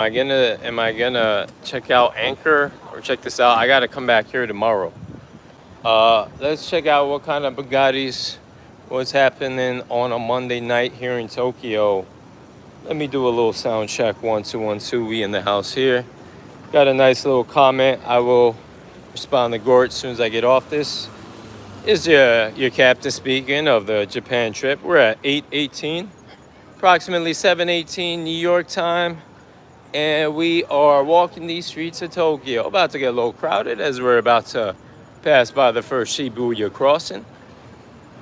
Am I gonna check out Anchor or check this out? I gotta come back here tomorrow. Let's check out what kind of Bugattis, what's happening on a Monday night here in Tokyo. Let me do a little sound check. 1 2 1 2. We in the house here. Got a nice little comment. I will respond to Gort as soon as I get off this. Is your captain speaking of the Japan trip? We're at 8:18, approximately 7:18 New York time, and we are walking these streets of Tokyo. About to get a little crowded as we're about to pass by the first Shibuya crossing,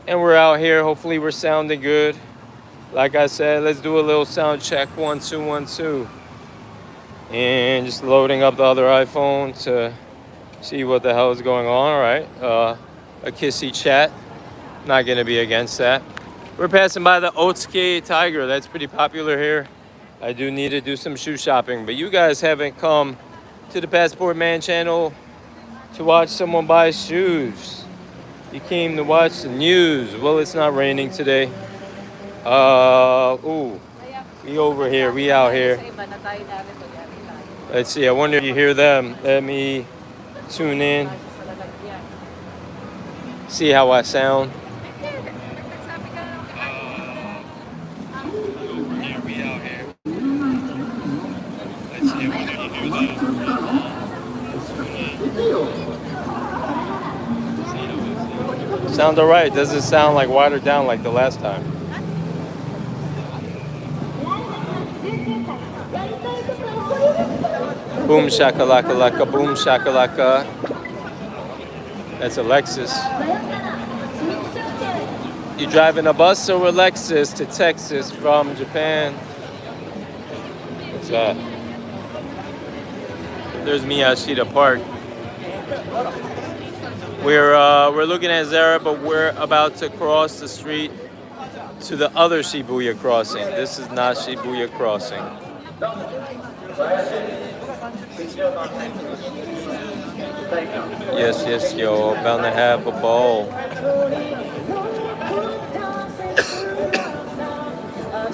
and we're out here. Hopefully, we're sounding good. Like I said, let's do a little sound check. 1 2 1 2, and just loading up the other iPhone to see what the hell is going on. All right, a kissy chat. Not gonna be against that. We're passing by the Otsuki Tiger. That's pretty popular here. I do need to do some shoe shopping, but you guys haven't come to the Passport Man channel to watch someone buy shoes. You came to watch the news. Well, it's not raining today. Ooh, we over here. We out here. Let's see. I wonder if you hear them. Let me tune in. See how I sound. Sound alright. Doesn't sound like watered down like the last time. Boom shakalaka laka, boom shakalaka. That's a Lexus. You driving a bus or a Lexus to Texas from Japan? What's that? There's Miyashita Park. We're looking at Zara, but we're about to cross the street to the other Shibuya crossing. This is not Shibuya crossing. Yes, yo, bound to have a ball.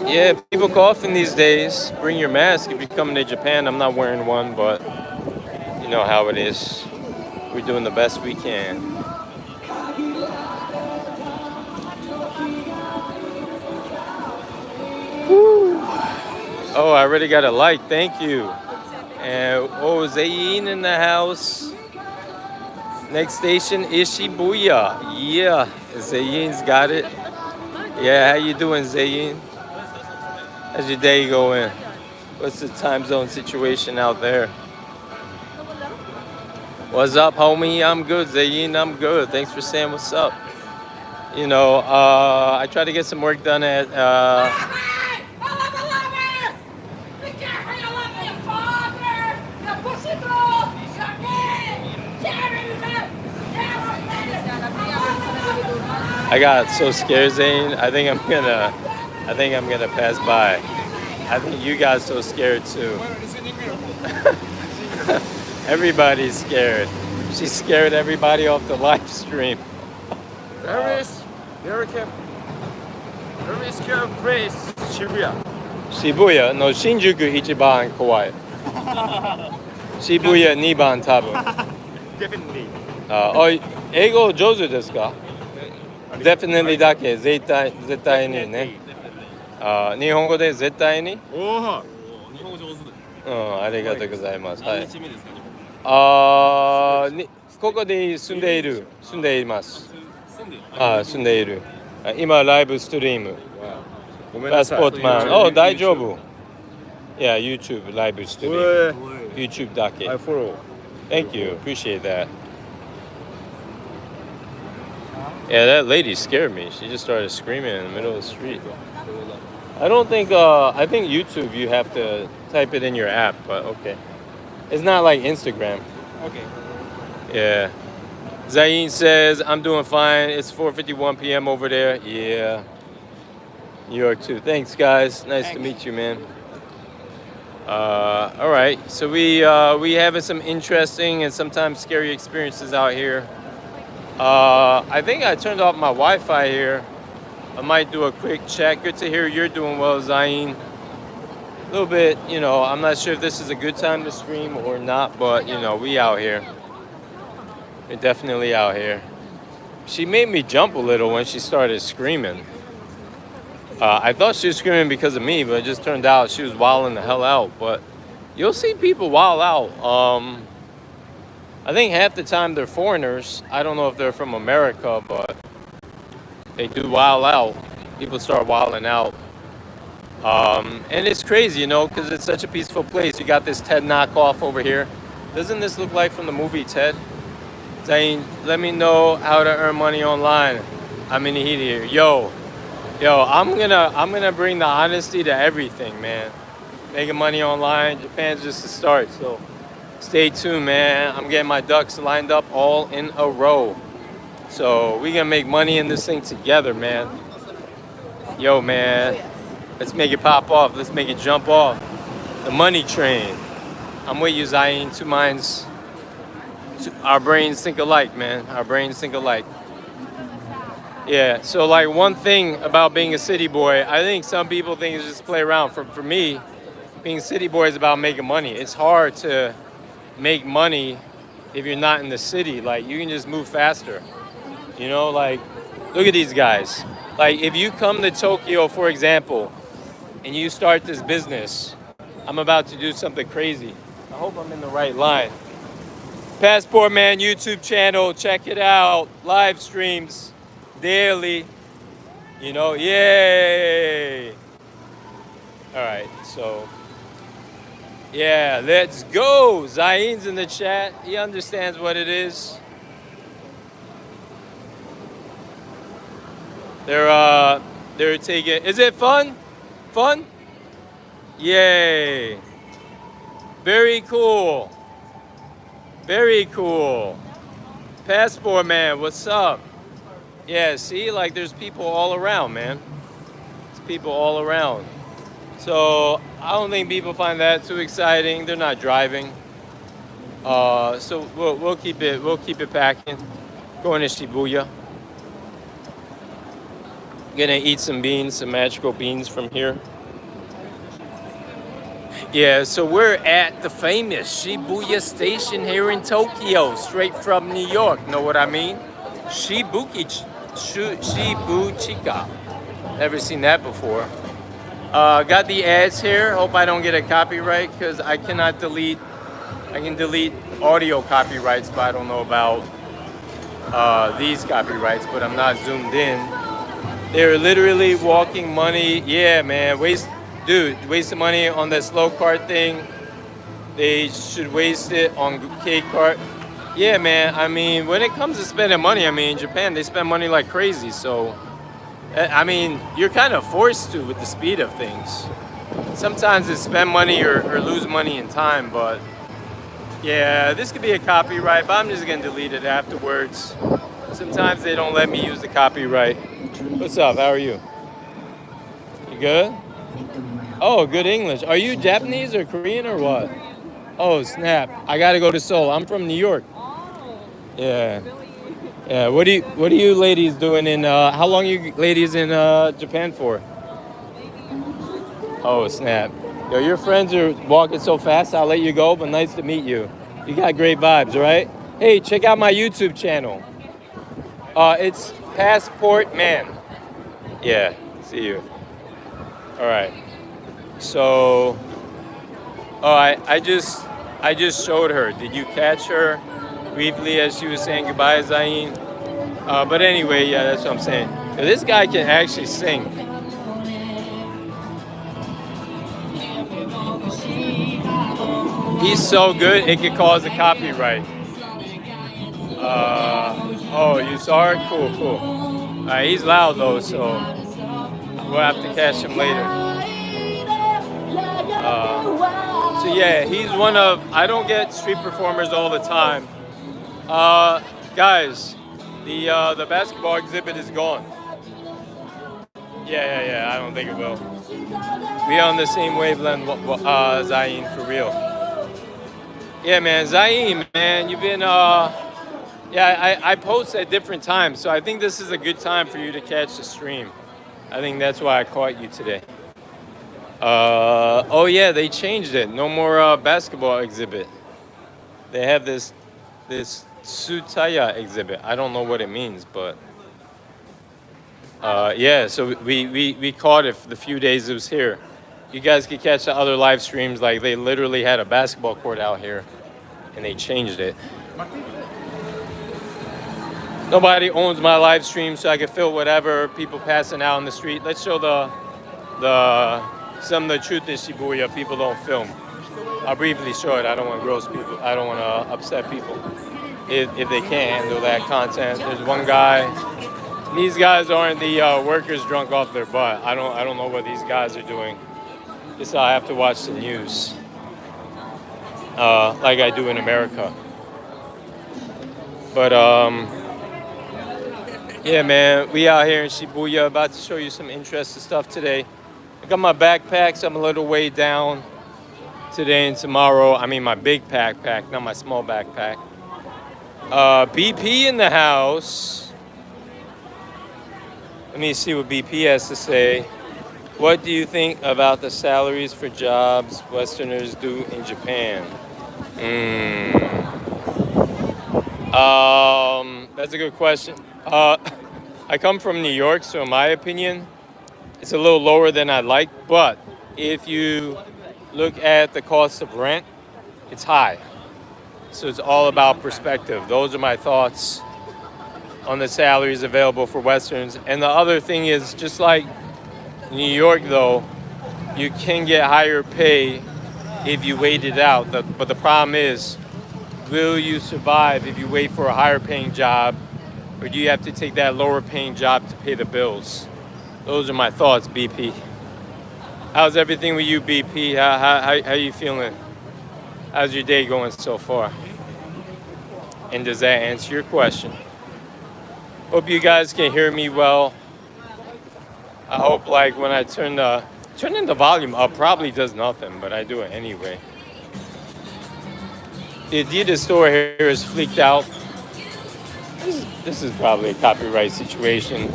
Yeah, people coughing these days. Bring your mask if you're coming to Japan. I'm not wearing one, but you know how it is. We're doing the best we can. Woo. Oh, I already got a like. Thank you. And Zayn in the house. Next station is Shibuya. Yeah, Zayn's got it. Yeah, how you doing, Zayn? How's your day going? What's the time zone situation out there? What's up, homie? I'm good, Zayn. I'm good. Thanks for saying what's up. You know, I try to get some work done at. I got so scared, Zayn. I think I'm gonna pass by. I think you got so scared too. Everybody's scared. She scared everybody off the live stream. Very scary place, Shibuya. Shibuya? No, Shinjuku 一番怖い. Shibuya 2番多分. Definitely. 英語上手ですか? Definitely だけ絶対にね。日本語で絶対に。おお、日本語上手。ありがとうございます。はい。何日目ですか？ここで住んでいます。住んでいる。今ライブストリーム。パスポートマン。大丈夫。Yeah, YouTube ライブストリーム。YouTube だけ。I follow. Thank you. Appreciate that. Yeah, that lady scared me. She just started screaming in the middle of the street. I think YouTube you have to type it in your app, but okay. It's not like Instagram. Okay. Yeah. Zayn says, I'm doing fine. It's 4:51 p.m. over there. Yeah. New York too. Thanks, guys. Nice to meet you, man. All right. So we having some interesting and sometimes scary experiences out here. I think I turned off my Wi-Fi here. I might do a quick check. Good to hear you're doing well, Zayn. little bit, I'm not sure if this is a good time to stream or not, but we out here. We're definitely out here. She made me jump a little when she started screaming. I thought she was screaming because of me, but it just turned out she was wilding the hell out. But you'll see people wild out. I think half the time they're foreigners. I don't know if they're from America, but they do wild out. People start wilding out. And it's crazy, because it's such a peaceful place. You got this Ted knockoff over here. Doesn't this look like from the movie Ted? Saying, let me know how to earn money online. I'm in the heat here. Yo, I'm gonna bring the honesty to everything, man. Making money online, Japan's just the start. So stay tuned, man. I'm getting my ducks lined up all in a row. So we gonna make money in this thing together, man. Yo, man, let's make it pop off. Let's make it jump off. The money train. I'm with you, Zayn. Two minds. Our brains think alike, man. Our brains think alike. Yeah, so like one thing about being a city boy, I think some people think it's just play around. For me, being a city boy is about making money. It's hard to make money if you're not in the city. Like, you can just move faster. Like, look at these guys. Like, if you come to Tokyo, for example, and you start this business, I'm about to do something crazy. I hope I'm in the right line. Passport Man YouTube channel, check it out. Live streams daily. Yay! All right, so yeah, let's go. Zayn's in the chat. He understands what it is. They're taking. Is it fun? Fun? Yay! Very cool. Very cool. Passport Man, what's up? Yeah, see, like there's people all around, man. There's people all around. So I don't think people find that too exciting. They're not driving. So we'll keep it packing. Going to Shibuya. Gonna eat some beans, some magical beans from here. Yeah, so we're at the famous Shibuya station here in Tokyo, straight from New York. Know what I mean? Shibuchika. Never seen that before. Got the ads here. Hope I don't get a copyright because I cannot delete. I can delete audio copyrights, but I don't know about these copyrights. But I'm not zoomed in. They're literally walking money. Yeah, man, wasting money on that slow cart thing. They should waste it on K cart. Yeah, man. I mean, when it comes to spending money, in Japan, they spend money like crazy. So, you're kind of forced to with the speed of things. Sometimes it's spend money or lose money in time. But yeah, this could be a copyright, but I'm just gonna delete it afterwards. Sometimes they don't let me use the copyright. What's up? How are you? You good? Oh, good English. Are you Japanese or Korean or what? Oh, snap. I gotta go to Seoul. I'm from New York. Yeah. Yeah. What are you ladies doing in how long are you ladies in Japan for? Oh, snap. Yo, your friends are walking so fast, I'll let you go, but nice to meet you. You got great vibes, right? Hey, check out my YouTube channel. It's Passport Man. Yeah, see you. All right. So, I just showed her. Did you catch her briefly as she was saying goodbye, Zayn? But anyway, yeah, that's what I'm saying. This guy can actually sing. He's so good, it could cause a copyright. Oh, you saw it? Cool. He's loud though, so we'll have to catch him later. So yeah, he's one of, I don't get street performers all the time. Guys, the basketball exhibit is gone. Yeah, I don't think it will. We on the same wavelength, Zayn, for real. Yeah, man, Zayn, man, you've been, I post at different times, so I think this is a good time for you to catch the stream. I think that's why I caught you today. Oh yeah, they changed it. No more basketball exhibit. They have this Tsutaya exhibit. I don't know what it means, but yeah. So we caught it for the few days it was here. You guys could catch the other live streams. Like they literally had a basketball court out here, and they changed it. Nobody owns my live stream, so I can film whatever people passing out on the street. Let's show the some of the truth in Shibuya. People don't film. I'll briefly show it. I don't want to gross people. I don't want to upset people if they can't handle that content. There's one guy. These guys aren't the workers drunk off their butt. I don't know what these guys are doing. Just I have to watch the news, like I do in America. But yeah, man, we out here in Shibuya. About to show you some interesting stuff today. I got my backpacks. I'm a little way down today and tomorrow. I mean my big backpack, not my small backpack. BP in the house. Let me see what BP has to say. What do you think about the salaries for jobs Westerners do in Japan? That's a good question. I come from New York, so in my opinion, it's a little lower than I'd like. But if you look at the cost of rent, it's high. So it's all about perspective. Those are my thoughts on the salaries available for Westerns. And the other thing is, just like New York, though, you can get higher pay if you wait it out. But the problem is, will you survive if you wait for a higher paying job, or do you have to take that lower paying job to pay the bills? Those are my thoughts, BP. How's everything with you, BP? How you feeling? How's your day going so far? And does that answer your question? Hope you guys can hear me well. I hope like when I turning the volume up, probably does nothing, but I do it anyway. The Adidas store here is fleeked out. This is probably a copyright situation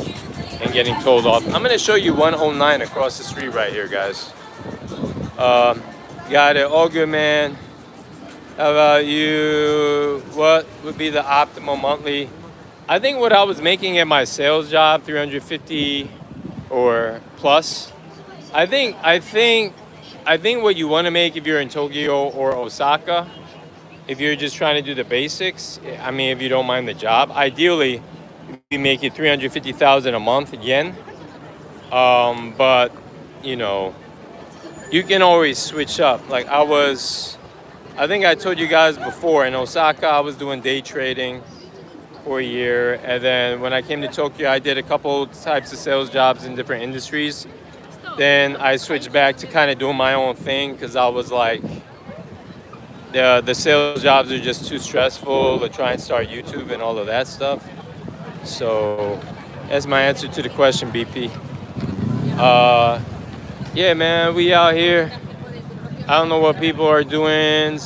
and getting told off. I'm gonna show you 109 across the street right here, guys. Got it, all good, man. How about you? What would be the optimal monthly? I think what I was making at my sales job, 350 or plus. I think what you want to make if you're in Tokyo or Osaka, if you're just trying to do the basics, I mean, if you don't mind the job, ideally you make it 350,000 a month yen. But you know, you can always switch up. Like I think I told you guys before, in Osaka I was doing day trading for a year, and then when I came to Tokyo I did a couple types of sales jobs in different industries. Then I switched back to kind of doing my own thing because I was like, the sales jobs are just too stressful to try and start YouTube and all of that stuff. So that's my answer to the question, BP. Yeah, man, we out here. I don't know what people are doing,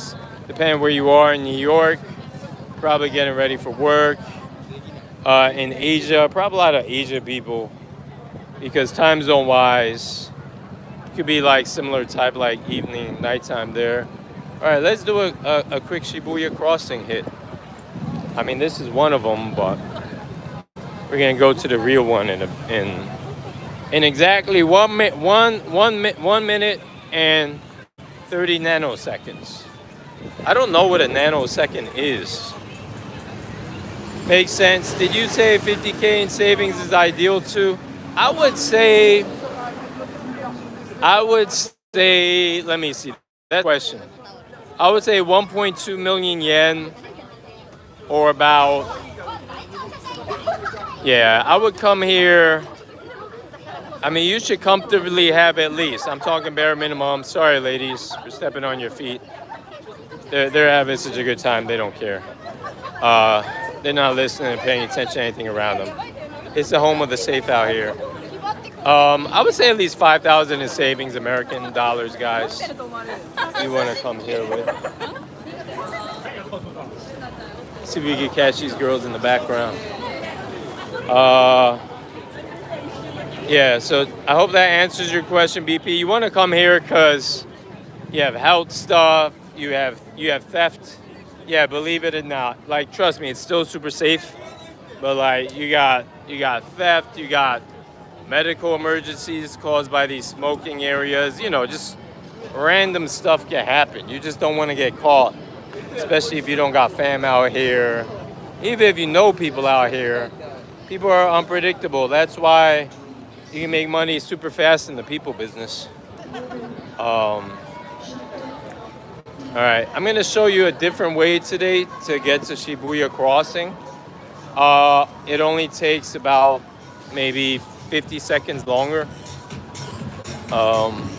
depending where you are in New York. Probably getting ready for work. In Asia, probably a lot of Asia people, because time zone wise, it could be like similar type, like evening, nighttime there. All right, let's do a quick Shibuya crossing hit. I mean, this is one of them, but we're gonna go to the real one in exactly 1 minute and 30 nanoseconds. I don't know what a nanosecond is. Makes sense. Did you say 50K in savings is ideal too? I would say, let me see that question. I would say 1.2 million yen, or about, yeah, I would come here. I mean, you should comfortably have at least, I'm talking bare minimum. Sorry, ladies, for stepping on your feet. They're having such a good time, they don't care. They're not listening and paying attention to anything around them. It's the home of the safe out here. I would say at least 5,000 in savings, American dollars, guys. You want to come here with. See if we can catch these girls in the background. Yeah, so I hope that answers your question, BP. You want to come here because you have health stuff, you have theft. Yeah, believe it or not, like trust me, it's still super safe. But like you got theft, you got medical emergencies caused by these smoking areas. Just random stuff can happen. You just don't want to get caught, especially if you don't got fam out here. Even if you know people out here, people are unpredictable. That's why you can make money super fast in the people business. Um, all right, I'm gonna show you a different way today to get to Shibuya Crossing. It only takes about maybe 50 seconds longer. Um,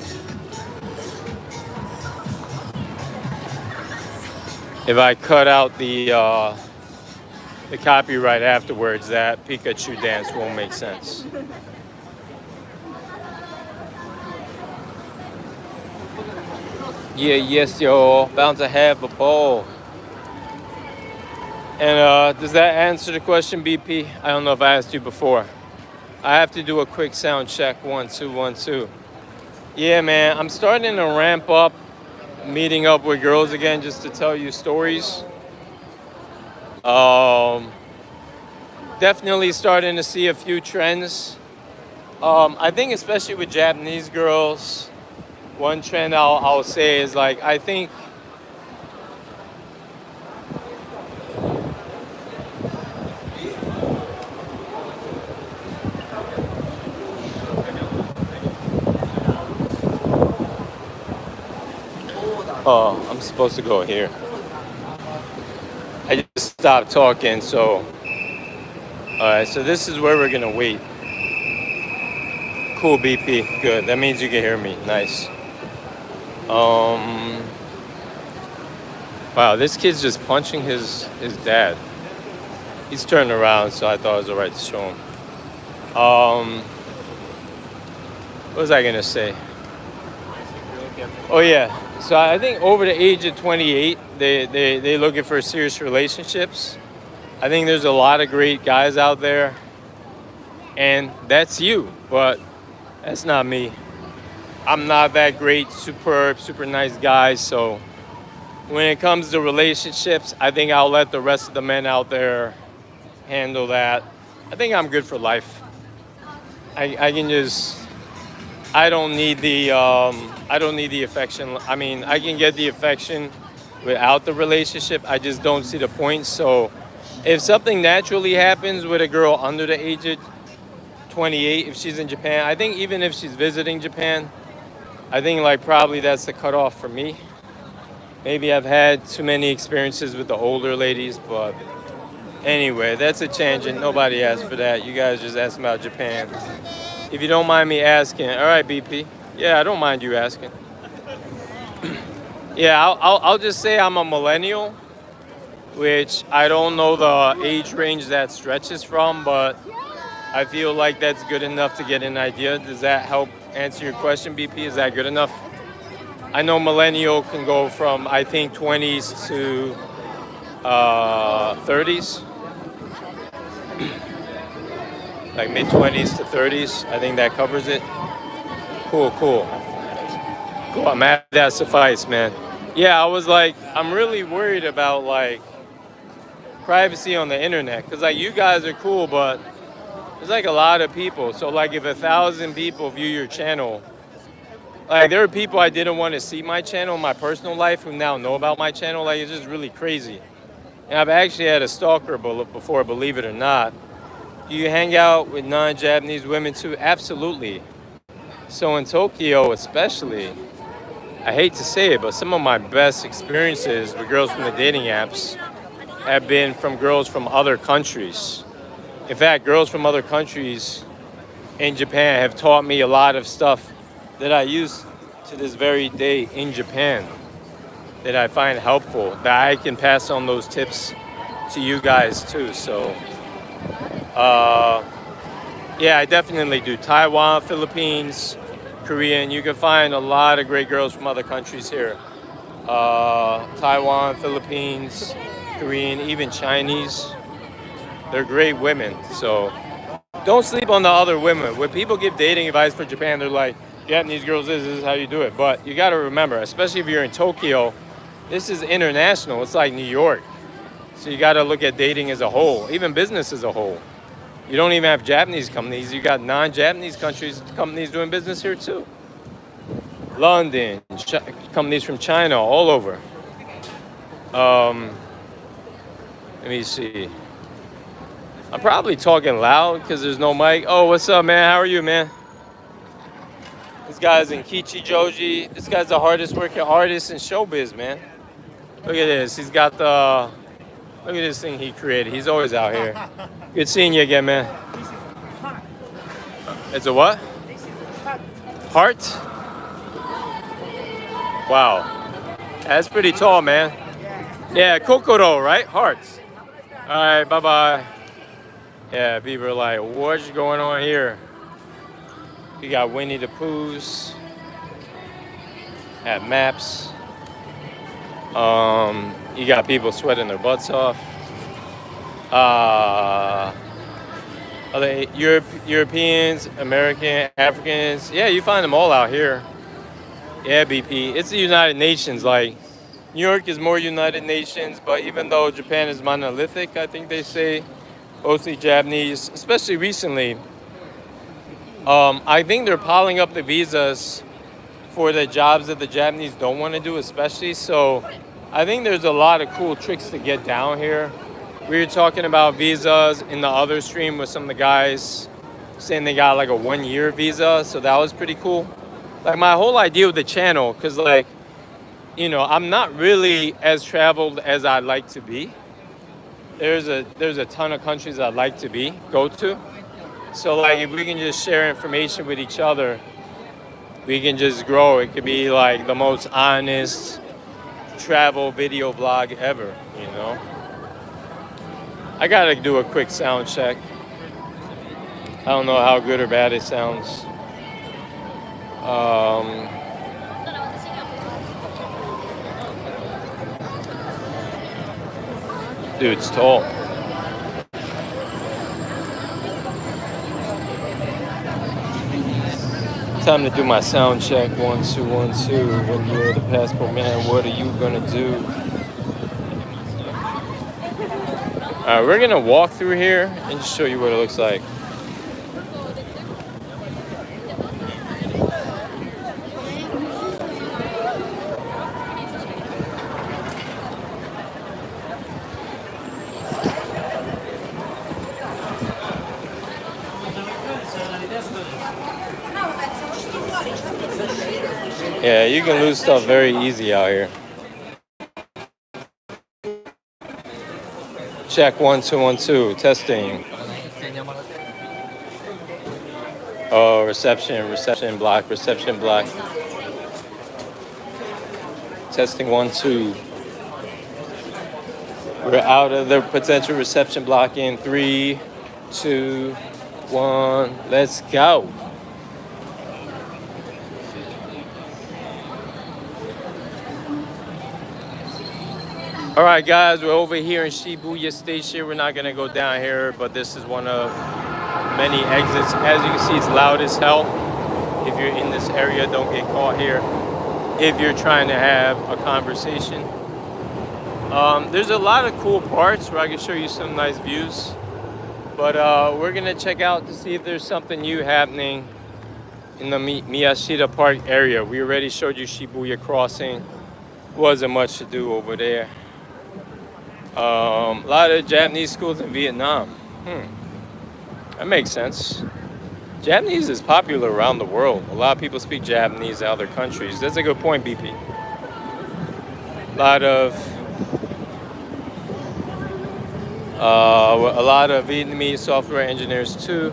if I cut out the copyright afterwards, that Pikachu dance won't make sense. Yeah, yes, yo, bound to have a ball. And does that answer the question, BP? I don't know if I asked you before. I have to do a quick sound check. 1 2 1 2. Yeah, man, I'm starting to ramp up, meeting up with girls again, just to tell you stories. Um, Definitely starting to see a few trends. I think especially with Japanese girls, one trend I'll say is like I think I'm supposed to go here. I just stopped talking, so all right. So this is where we're gonna wait. Cool, BP. Good. That means you can hear me. Nice. Um. Wow, this kid's just punching his dad. He's turning around, so I thought it was alright to show him. Um. What was I gonna say? Oh yeah. So I think over the age of 28, they looking for serious relationships. I think there's a lot of great guys out there, and that's you. But that's not me. I'm not that great, superb, super nice guy. So when it comes to relationships, I think I'll let the rest of the men out there handle that. I think I'm good for life. I can just I don't need the affection. I mean, I can get the affection without the relationship. I just don't see the point. So if something naturally happens with a girl under the age of 28, if she's in Japan, I think even if she's visiting Japan, I think like probably that's the cutoff for me. Maybe I've had too many experiences with the older ladies, but anyway, that's a tangent. Nobody asked for that. You guys just asked about Japan. If you don't mind me asking, all right, BP. Yeah, I don't mind you asking. Yeah, I'll just say I'm a millennial, which I don't know the age range that stretches from, but I feel like that's good enough to get an idea. Does that help answer your question, BP? Is that good enough? I know millennial can go from, I think, 20s to 30s, like mid 20s to 30s. I think that covers it. Cool, cool. Cool, I'm happy that suffice, man. Yeah, I was like, I'm really worried about like privacy on the internet because like you guys are cool, but there's like a lot of people. So like if 1,000 people view your channel, like there are people I didn't want to see my channel, my personal life, who now know about my channel. Like it's just really crazy. And I've actually had a stalker before, believe it or not. Do you hang out with non-Japanese women too? Absolutely. So in Tokyo especially, I hate to say it, but some of my best experiences with girls from the dating apps have been from girls from other countries. In fact, girls from other countries in Japan have taught me a lot of stuff that I use to this very day in Japan that I find helpful, that I can pass on those tips to you guys too. So, yeah, I definitely do. Taiwan, Philippines, Korean. You can find a lot of great girls from other countries here. Taiwan, Philippines, Korean, even Chinese. They're great women. So don't sleep on the other women. When people give dating advice for Japan, they're like, Japanese girls, this is how you do it. But you got to remember, especially if you're in Tokyo, this is international. It's like New York. So you got to look at dating as a whole, even business as a whole. You don't even have Japanese companies. You got non-Japanese companies doing business here too. London, companies from China, all over. Let me see. I'm probably talking loud because there's no mic. Oh, what's up, man? How are you, man? This guy's in Kichijoji. This guy's the hardest working artist in showbiz, man. Look at this. He's got the... Look at this thing he created. He's always out here. Good seeing you again, man. It's a what? Heart? Wow. That's pretty tall, man. Yeah, Kokoro, right? Hearts. All right, bye-bye. Yeah, people are like, what's going on here? You got Winnie the Pooh's. At maps. You got people sweating their butts off. Other Europeans, American, Africans. Yeah, you find them all out here. Yeah, BP. It's the United Nations. Like, New York is more United Nations, but even though Japan is monolithic, I think they say, mostly Japanese, especially recently, I think they're piling up the visas for the jobs that the Japanese don't want to do, especially. So I think there's a lot of cool tricks to get down here. We were talking about visas in the other stream with some of the guys saying they got like a 1-year visa. So that was pretty cool. Like my whole idea with the channel, because like, you know, I'm not really as traveled as I'd like to be. There's a ton of countries I'd like to go to. So like if we can just share information with each other, we can just grow. It could be like the most honest travel video vlog ever, you know? I gotta do a quick sound check. I don't know how good or bad it sounds. Dude's tall. Time to do my sound check. 1 2 1 2. When you're the passport man, what are you gonna do? All right, we're gonna walk through here and just show you what it looks like. Yeah, you can lose stuff very easy out here. Check 1 2 1 2. Testing. Oh, reception block. Testing 1 2. We're out of the potential reception block in 3 2 1. Let's go. All right, guys, we're over here in Shibuya Station. We're not gonna go down here, but this is one of many exits. As you can see, it's loud as hell. If you're in this area, don't get caught here. If you're trying to have a conversation. There's a lot of cool parts where I can show you some nice views. But we're gonna check out to see if there's something new happening in the Miyashita Park area. We already showed you Shibuya Crossing. Wasn't much to do over there. A lot of Japanese schools in Vietnam. That makes sense. Japanese is popular around the world. A lot of people speak Japanese in other countries. That's a good point, BP. A lot of Vietnamese software engineers too.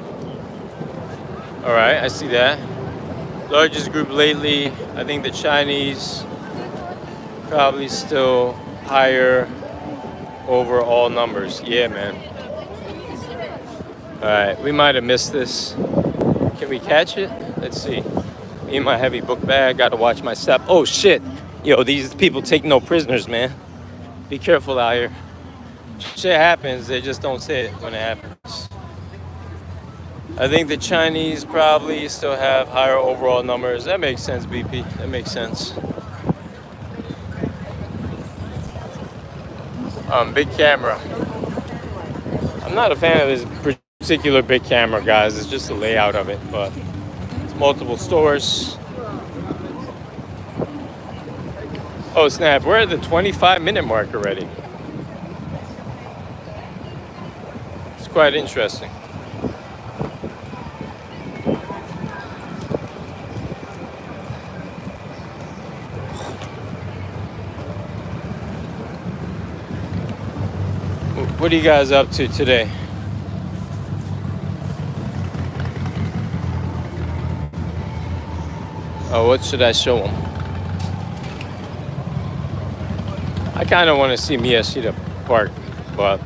All right, I see that. Largest group lately, I think the Chinese probably still higher overall numbers. Yeah, man. All right, we might have missed this. Can we catch it? Let's see. Me and my heavy book bag, gotta watch my step. Oh shit. Yo, these people take no prisoners, man. Be careful out here. Shit happens, they just don't say it when it happens. I think the Chinese probably still have higher overall numbers. That makes sense, BP. That makes sense. Big camera. I'm not a fan of this particular big camera, guys. It's just the layout of it, but it's multiple stores. Oh snap! We're at the 25-minute mark already. It's quite interesting. What are you guys up to today? Oh, what should I show them? I kind of want to see Miyashita Park, but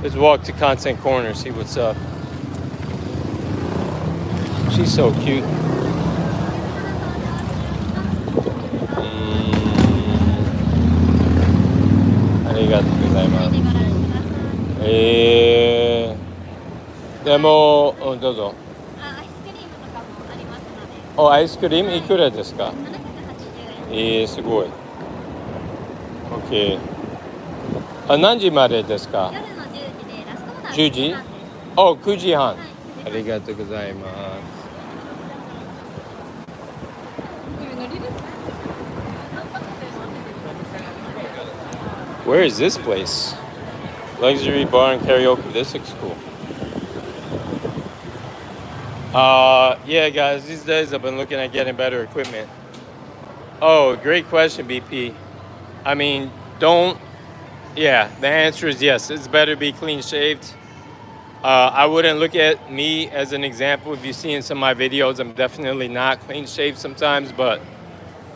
let's walk to Content Corner, see what's up. She's so cute. Arigatou gozaimasu. でも、どうぞ。お、アイスクリームいくらですか？すごい。OK。何時までですか？夜の10時でラストオーダー。10時？お、9時半。ありがとうございます。Where is this place? Luxury bar and karaoke. This looks cool. Yeah, guys, these days I've been looking at getting better equipment. Oh, great question, BP. I mean, yeah, the answer is yes. It's better to be clean shaved. I wouldn't look at me as an example. If you see in some of my videos, I'm definitely not clean shaved sometimes, but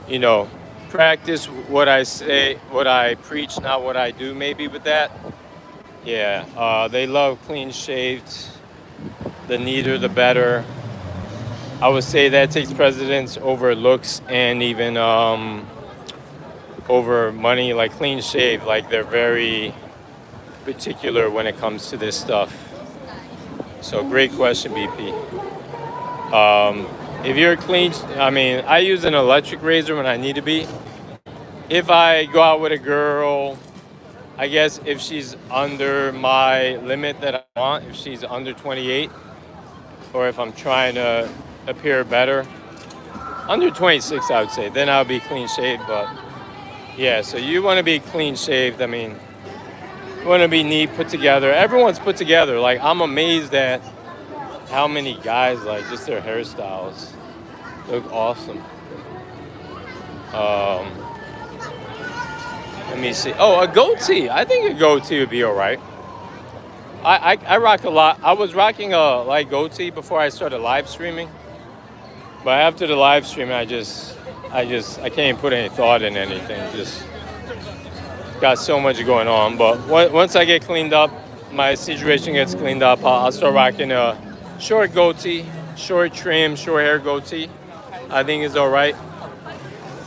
you know, practice what I say, what I preach, not what I do, maybe with that. Yeah, they love clean shaved. The neater, the better. I would say that takes precedence over looks and even over money. Like clean shave, like they're very particular when it comes to this stuff. So great question, BP. If you're clean, I mean, I use an electric razor when I need to be. If I go out with a girl, I guess if she's under my limit that I want, if she's under 28, or if I'm trying to appear better, under 26, I would say, then I'll be clean shaved. But yeah, so you want to be clean shaved. I mean, you want to be neat, put together. Everyone's put together. Like, I'm amazed at how many guys, like, just their hairstyles look awesome. Let me see. Oh, a goatee. I think a goatee would be all right. I rock a lot. I was rocking a light goatee before I started live streaming. But after the live stream, I can't even put any thought in anything. Just got so much going on. But once I get cleaned up, my situation gets cleaned up, I'll start rocking a short goatee, short trim, short hair goatee. I think is all right.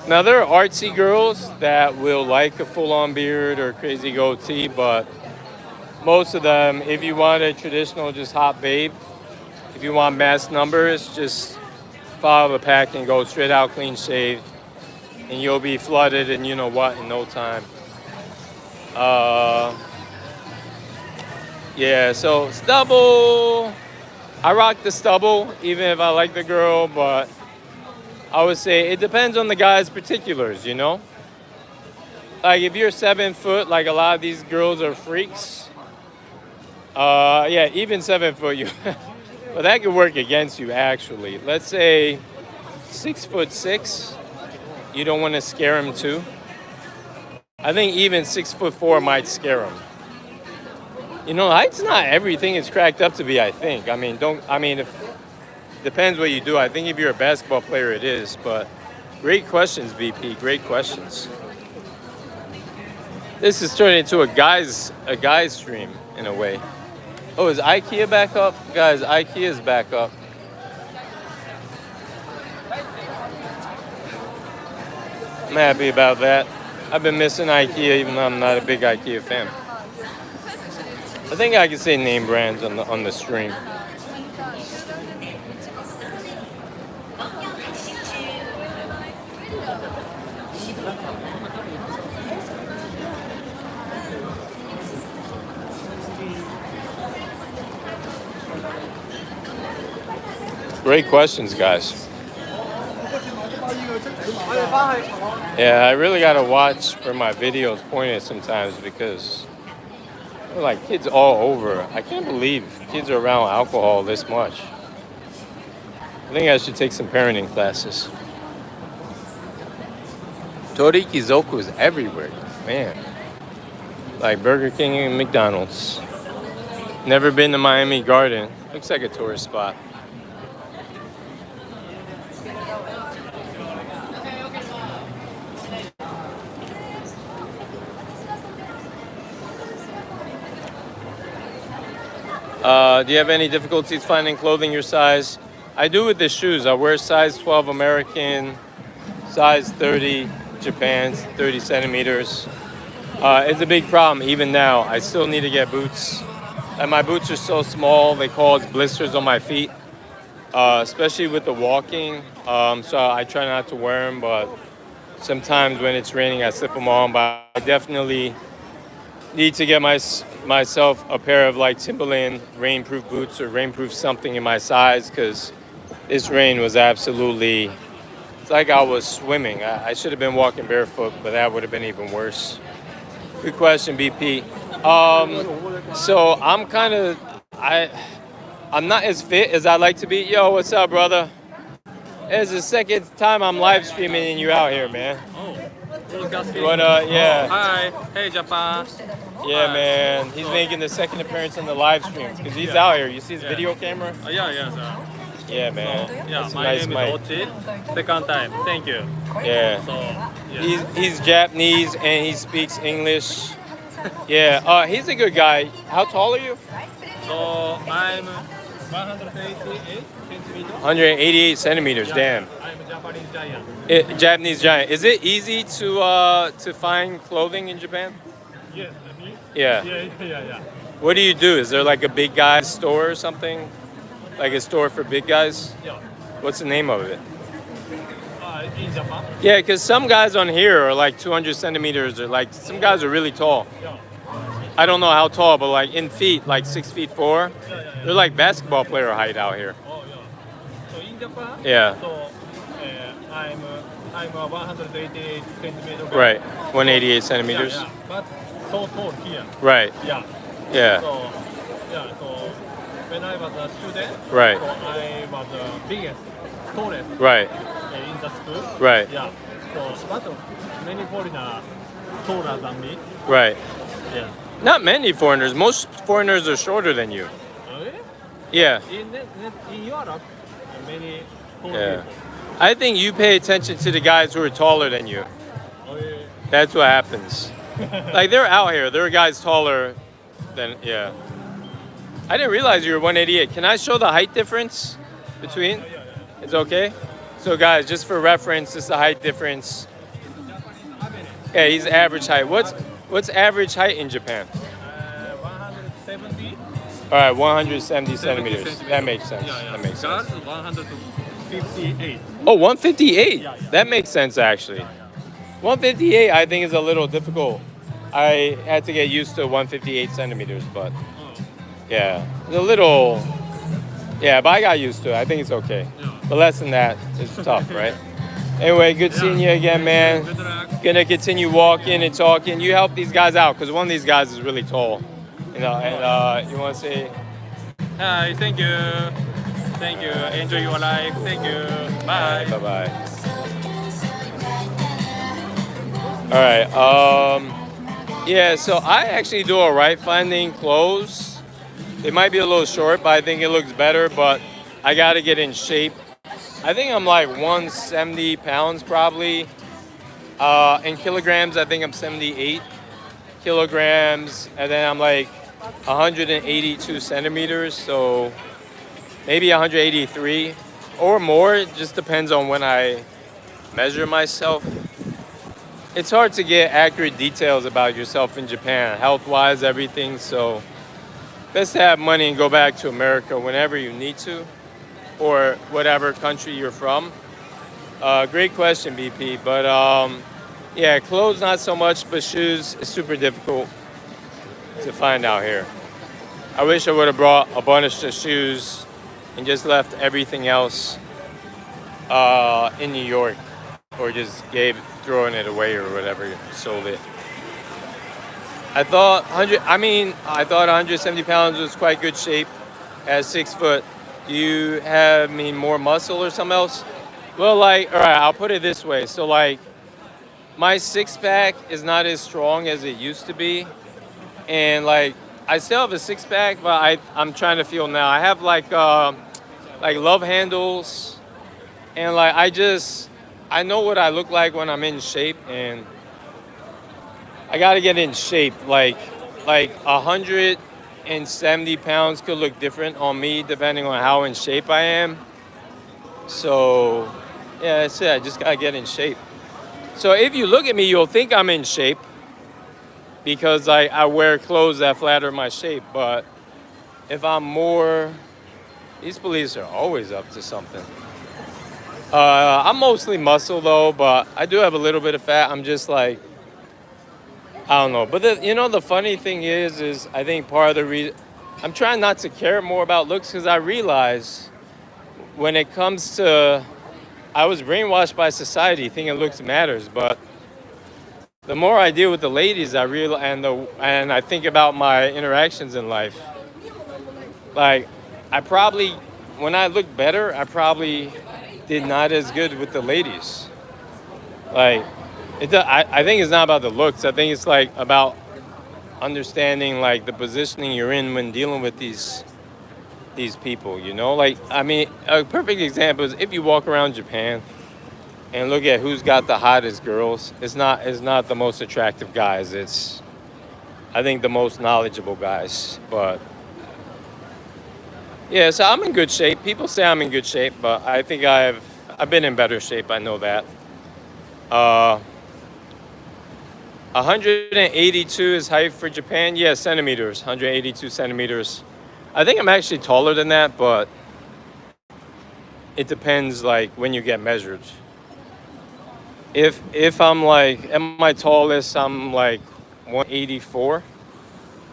Now, there are artsy girls that will like a full-on beard or crazy goatee, but most of them, if you want a traditional just hot babe, if you want mass numbers, just follow the pack and go straight out clean shaved, and you'll be flooded and you know what in no time. Yeah, so stubble. I rock the stubble even if I like the girl, but I would say it depends on the guy's particulars, you know? Like if you're 7 foot, like a lot of these girls are freaks. Yeah, even 7 foot, but that could work against you actually. Let's say 6'6", you don't want to scare him too. I think even 6'4" might scare him. You know, height's not everything it's cracked up to be, I think. If depends what you do. I think if you're a basketball player, it is. But great questions, BP. Great questions. This is turning into a guys stream in a way. Oh, is IKEA back up? Guys, IKEA's back up. I'm happy about that. I've been missing IKEA even though I'm not a big IKEA fan. I think I can say name brands on the stream. Great questions, guys. Yeah, I really gotta watch where my videos pointed sometimes because there are like kids all over. I can't believe kids are around alcohol this much. I think I should take some parenting classes. Torikizoku is everywhere, man. Like Burger King and McDonald's. Never been to Miami Garden. Looks like a tourist spot. Do you have any difficulties finding clothing your size? I do with the shoes. I wear size 12 American, size 30 Japan, 30 centimeters. It's a big problem even now. I still need to get boots. And my boots are so small, they cause blisters on my feet, especially with the walking. So I try not to wear them, but sometimes when it's raining, I slip them on. But I definitely need to get myself a pair of like Timberland rainproof boots or rainproof something in my size because this rain was absolutely, it's like I was swimming. I should have been walking barefoot, but that would have been even worse. Good question, BP. So I'm kind of, I'm not as fit as I'd like to be. Yo, what's up, brother? It's the second time I'm live streaming and you out here, man. You wanna, yeah. Hi, hey Japan. Yeah, man. He's making the second appearance on the live stream because he's out here. You see his video camera? Yeah. Yeah, man. Yeah, That's a my nice name mic. is Ochi. Second time. Thank you. Yeah. So, yeah. He's Japanese and he speaks English. Yeah. He's a good guy. How tall are you? So I'm 188 centimeters. 188 centimeters. Damn. I'm a Japanese giant. Japanese giant. Is it easy to find clothing in Japan? Yes, me? Yeah. Yeah. What do you do? Is there like a big guy store or something? Like a store for big guys? Yeah. What's the name of it? In Japan? Yeah, because some guys on here are like 200 centimeters, or like some guys are really tall. Yeah. I don't know how tall, but like in feet, like 6'4". They're like basketball player height out here. Oh, yeah. So in Japan? Yeah. So I'm a 188 centimeters. Right. 188 centimeters. Yeah. But so tall here. Right. Yeah. Yeah. So when I was a student, Right. so I was the biggest, tallest Right. in the school. Right. Yeah. So but many foreigners taller than me. Right. Yeah. Not many foreigners. Most foreigners are shorter than you. Really? Yeah. In Europe, many tall Yeah. people. I think you pay attention to the guys who are taller than you. Oh, yeah. That's what happens. Like they're out here. There are guys taller than, yeah. I didn't realize you were 188. Can I show the height difference between? Yeah. It's okay? So guys, just for reference, this is the height difference. Yeah, he's average height. What's average height in Japan? 170. All right, 170 centimeters. That makes sense. Yeah. That makes sense. Girls 158. Oh, 158. Yeah. That makes sense actually. 158 I think is a little difficult. I had to get used to 158 centimeters, but yeah, it's a little. Yeah, but I got used to it. I think it's okay. Yeah. But less than that is tough, right? Anyway, good seeing you again, man. Good luck. Gonna continue walking and talking. You help these guys out because one of these guys is really tall. You know, and you want to say, Hi, thank you. Thank you. Enjoy your life. Thank you. Bye. bye bye. All right. Yeah. So I actually do all right finding clothes. It might be a little short, but I think it looks better. But I got to get in shape. I think I'm like 170 pounds probably. In kilograms, I think I'm 78 kilograms. And then I'm like 182 centimeters. So maybe 183 or more. It just depends on when I measure myself. It's hard to get accurate details about yourself in Japan, health-wise, everything. So best to have money and go back to America whenever you need to, or whatever country you're from. Great question, BP. But yeah, clothes not so much, but shoes is super difficult to find out here. I wish I would have brought a bunch of shoes and just left everything else in New York, or just throwing it away or whatever, sold it. I thought 170 pounds was quite good shape at 6 foot. Do you have more muscle or something else? Well, like, all right, I'll put it this way. So, like, my six pack is not as strong as it used to be, and like, I still have a six pack, but I'm trying to feel now. I have like love handles, and like I know what I look like when I'm in shape, and I gotta get in shape. Like 170 pounds could look different on me depending on how in shape I am. So yeah, that's it. I just gotta get in shape. So if you look at me, you'll think I'm in shape because I wear clothes that flatter my shape. But if I'm more, these police are always up to something. I'm mostly muscle though, but I do have a little bit of fat. I'm just like, I don't know. But the funny thing is I think part of the reason I'm trying not to care more about looks because I realize when it comes to, I was brainwashed by society thinking looks matters, but the more I deal with the ladies, I realize, and I think about my interactions in life, like when I look better, I probably did not as good with the ladies. Like, I think it's not about the looks. I think it's like about understanding like the positioning you're in when dealing with these people. Like, I mean, a perfect example is if you walk around Japan and look at who's got the hottest girls. It's not the most attractive guys. It's, I think, the most knowledgeable guys. But yeah, so I'm in good shape. People say I'm in good shape, but I think I've been in better shape. I know that. 182 is height for Japan. Yeah, centimeters. 182 centimeters. I think I'm actually taller than that, but it depends like when you get measured. If I'm like at my tallest, I'm like 184.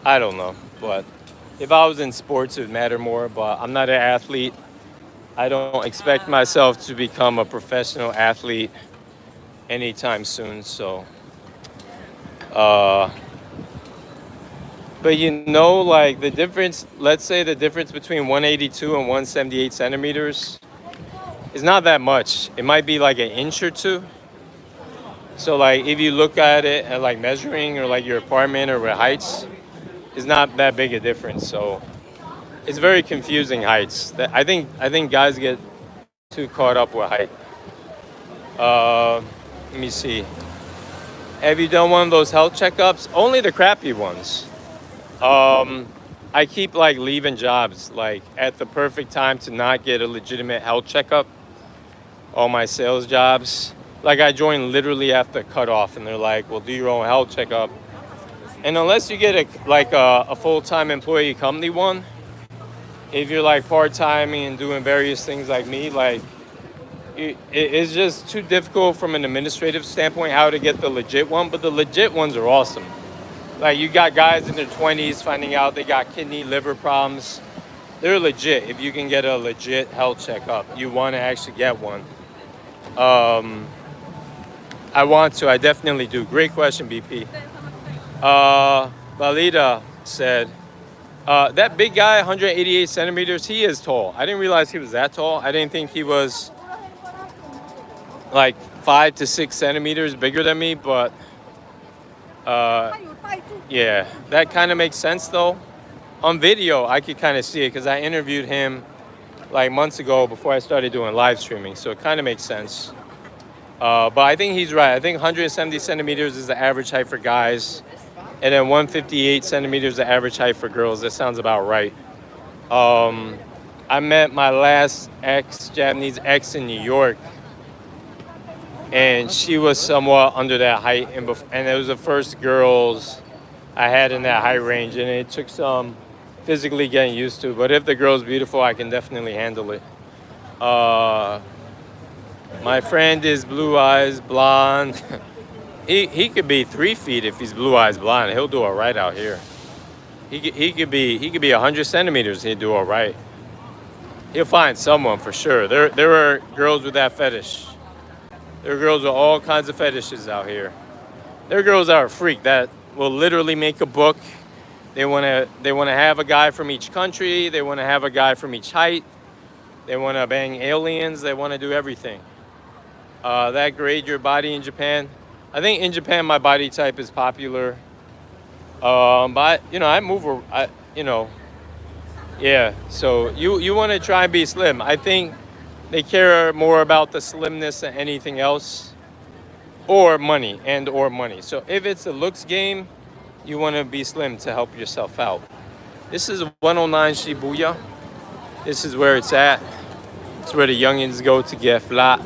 I don't know, but if I was in sports, it would matter more. But I'm not an athlete. I don't expect myself to become a professional athlete anytime soon. So, but like the difference. Let's say the difference between 182 and 178 centimeters is not that much. It might be like an inch or two. So like if you look at it at like measuring or like your apartment or with heights, it's not that big a difference. So it's very confusing heights. I think guys get too caught up with height. Let me see. Have you done one of those health checkups? Only the crappy ones. I keep like leaving jobs like at the perfect time to not get a legitimate health checkup. All my sales jobs. Like I joined literally after cutoff, and they're like, "Well, do your own health checkup." And unless you get a full-time employee company one, if you're like part-time and doing various things like me, like it's just too difficult from an administrative standpoint how to get the legit one. But the legit ones are awesome. Like you got guys in their 20s finding out they got kidney, liver problems. They're legit. If you can get a legit health checkup, you want to actually get one. I want to. I definitely do. Great question, BP. Valida said, that big guy, 188 centimeters, he is tall. I didn't realize he was that tall. I didn't think he was like 5 to 6 centimeters bigger than me, but yeah, that kind of makes sense though. On video, I could kind of see it because I interviewed him like months ago before I started doing live streaming, so it kind of makes sense. But I think he's right. I think 170 centimeters is the average height for guys, and then 158 centimeters is the average height for girls. That sounds about right. I met my last Japanese ex in New York, and she was somewhat under that height, and it was the first girls I had in that height range, and it took some physically getting used to. But if the girl's beautiful, I can definitely handle it. My friend is blue eyes, blonde. He could be 3 feet if he's blue eyes, blonde. He'll do all right out here. He could be 100 centimeters. He'd do all right. He'll find someone for sure. There are girls with that fetish. There are girls with all kinds of fetishes out here. There are girls that are freak that will literally make a book. They wanna have a guy from each country. They wanna have a guy from each height. They wanna bang aliens. They wanna do everything. That grade your body in Japan. I think in Japan my body type is popular. But I move. Yeah. So you want to try and be slim. I think they care more about the slimness than anything else, or money. So if it's a looks game, you want to be slim to help yourself out. This is 109 Shibuya. This is where it's at. It's where the youngins go to get fly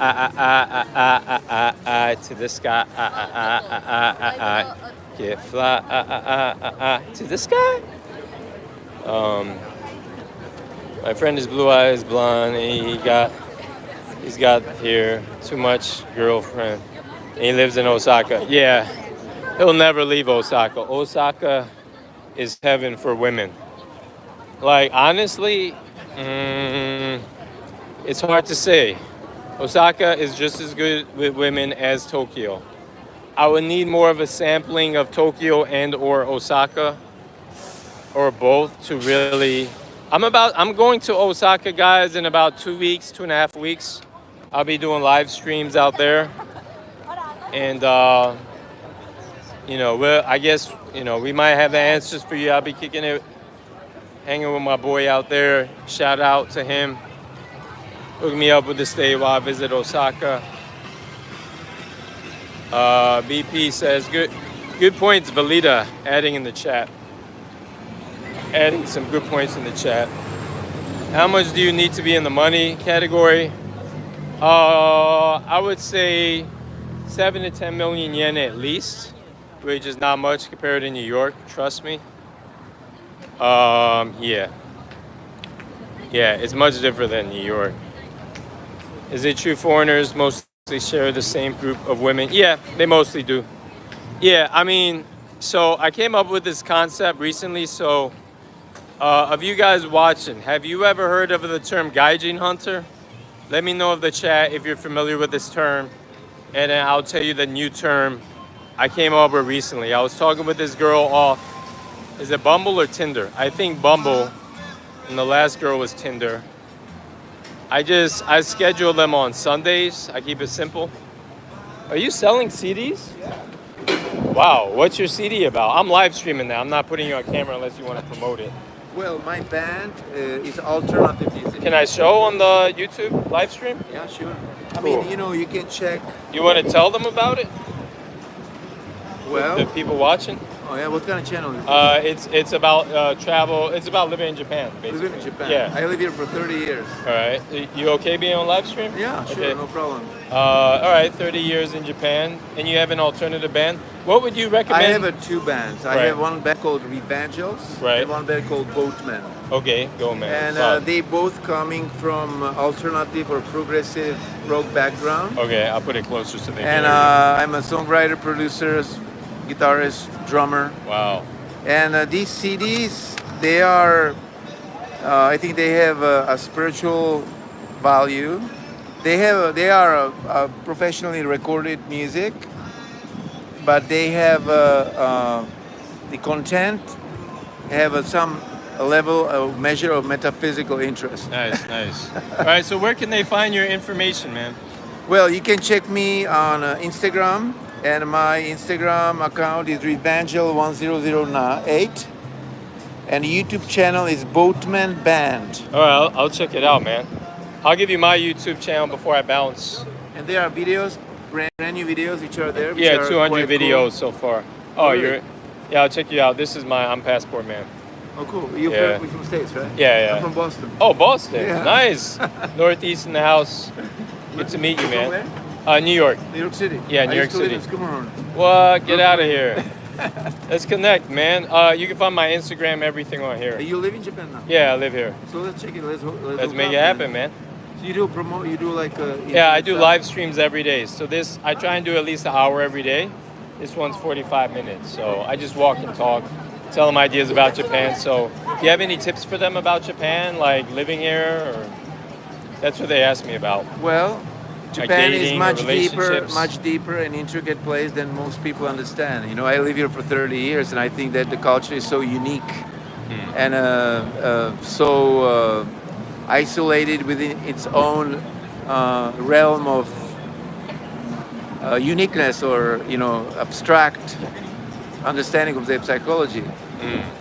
to the sky. Get fly to the sky. My friend is blue eyes, blonde. And he's got here too much girlfriend. And he lives in Osaka. Yeah, he'll never leave Osaka. Osaka is heaven for women. Like honestly, it's hard to say. Osaka is just as good with women as Tokyo. I would need more of a sampling of Tokyo and or Osaka or both to really. I'm going to Osaka, guys, in about 2 weeks, 2.5 weeks. I'll be doing live streams out there, and I guess we might have the answers for you. I'll be kicking it, hanging with my boy out there. Shout out to him. Hook me up with the stay while I visit Osaka. BP says good points, Valida, adding in the chat. Adding some good points in the chat. How much do you need to be in the money category? I would say 7 to 10 million yen at least, which is not much compared to New York. Trust me. Yeah, it's much different than New York. Is it true foreigners mostly share the same group of women? Yeah, they mostly do. Yeah, I mean, so I came up with this concept recently. So, of you guys watching, have you ever heard of the term gaijin hunter? Let me know in the chat if you're familiar with this term, and then I'll tell you the new term I came up with recently. I was talking with this girl off. Is it Bumble or Tinder? I think Bumble, and the last girl was Tinder. I schedule them on Sundays. I keep it simple. Are you selling CDs? Wow, what's your CD about? I'm live streaming now. I'm not putting you on camera unless you want to promote it. Well, my band is alternative music. Can I show on the YouTube live stream? Yeah, sure. I Cool. mean, you can check. You want to tell them about it? Well, The people watching? oh yeah, what kind of channel is it? It's about travel. It's about living in Japan, You basically. live in Japan. Yeah. I live here for 30 years. All right. You okay being on live stream? Yeah, sure, Okay. no problem. All right. 30 years in Japan, and you have an alternative band. What would you recommend? I have two bands. I Right. have one band called Revangels Right. and one band called Boatmen. Okay, go man. And Wow. they both coming from alternative or progressive rock background. Okay, I'll put it closer so they And can hear I'm a songwriter, producer, guitarist, drummer. you. Wow. And these CDs, they are, I think they have a spiritual value. They are a professionally recorded music, but they have the content have a level, a measure of metaphysical interest. Nice, nice. All right, so where can they find your information, man? Well, you can check me on Instagram, and my Instagram account is Revangel1008, and YouTube channel is Boatman Band. All right, I'll check it out, man. I'll give you my YouTube channel before I bounce. And there are videos, brand new videos, which are there. Which Yeah, are 200 quite videos so far. Oh, Really? Yeah, I'll check you out. This is I'm Passport Man. Cool. Oh, cool. You're Yeah. from States, right? Yeah, yeah. I'm from Boston. Oh, Boston. Yeah. Nice. Northeast in the house. Good to meet you, From man. where? New York. New York City. Yeah, I New used York to live City. in Skummerhorn. What? Get out of here. Let's connect, man. You can find my Instagram, everything on here. You live in Japan now. Yeah, I live here. So let's check it. Let's Let's make it happen, man. So you do promote. You do like. Yeah, I do stuff? live streams every day. So I try and do at least an hour every day. This one's 45 minutes. So I just walk and talk, tell them ideas about Japan. So do you have any tips for them about Japan, like living here? Or? That's what they asked me about. Well, Japan is dating or much deeper and intricate place than most people understand. You know, I live here for 30 years, and I think that the culture is so unique and so isolated within its own realm of uniqueness, or abstract understanding of their psychology.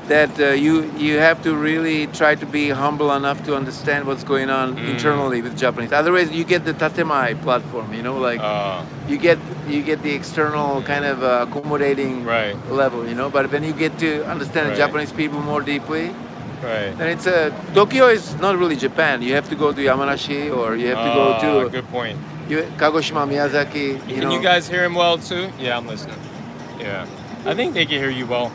That you have to really try to be humble enough to understand what's going on internally with Japanese. Otherwise, you get the tatemai platform. You get the external kind of accommodating Right. level. But when you get to understand the Right. Japanese people more deeply, Right. then it's Tokyo is not really Japan. You have to go to Yamanashi, or you have to go to Good point. Kagoshima, Miyazaki. Can you guys hear him well too? Yeah, I'm listening. Yeah, I think they can hear you well.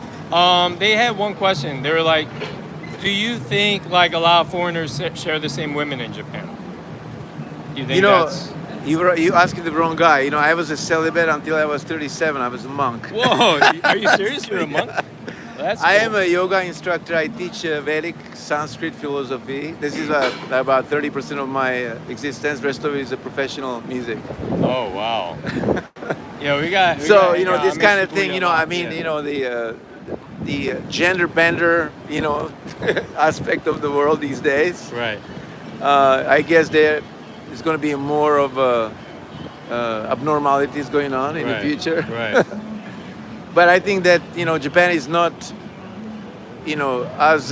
They had one question. They were like, "Do you think like a lot of foreigners share the same women in Japan?" Do you think that's? You asking the wrong guy. I was a celibate until I was 37. I was a monk. Whoa, are you serious? You're a monk? That's I cool. am a yoga instructor. I teach Vedic Sanskrit philosophy. This is about 30% of my existence. Rest of it is a professional music. Oh wow. Yeah, we got. This kind of thing. The gender bender, aspect of the world these days. Right. I guess there is going to be more of abnormalities going on in the future. Right. But I think that Japan is not, as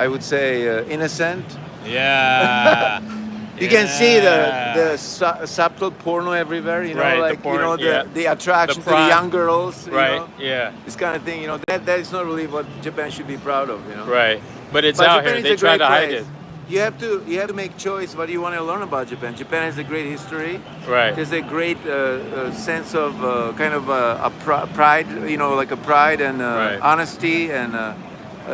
I would say, innocent. Yeah. You can see the subtle porno everywhere. Right, the porn, the attraction The to the young girls. Right. Yeah. This kind of thing. That is not really what Japan should be proud of. Right. But it's But out Japan here. is They a try great to hide place. it. You have to make choice what you want to learn about Japan. Japan has a great history. Right. There's a great sense of kind of a pride, like a pride and Right. honesty, and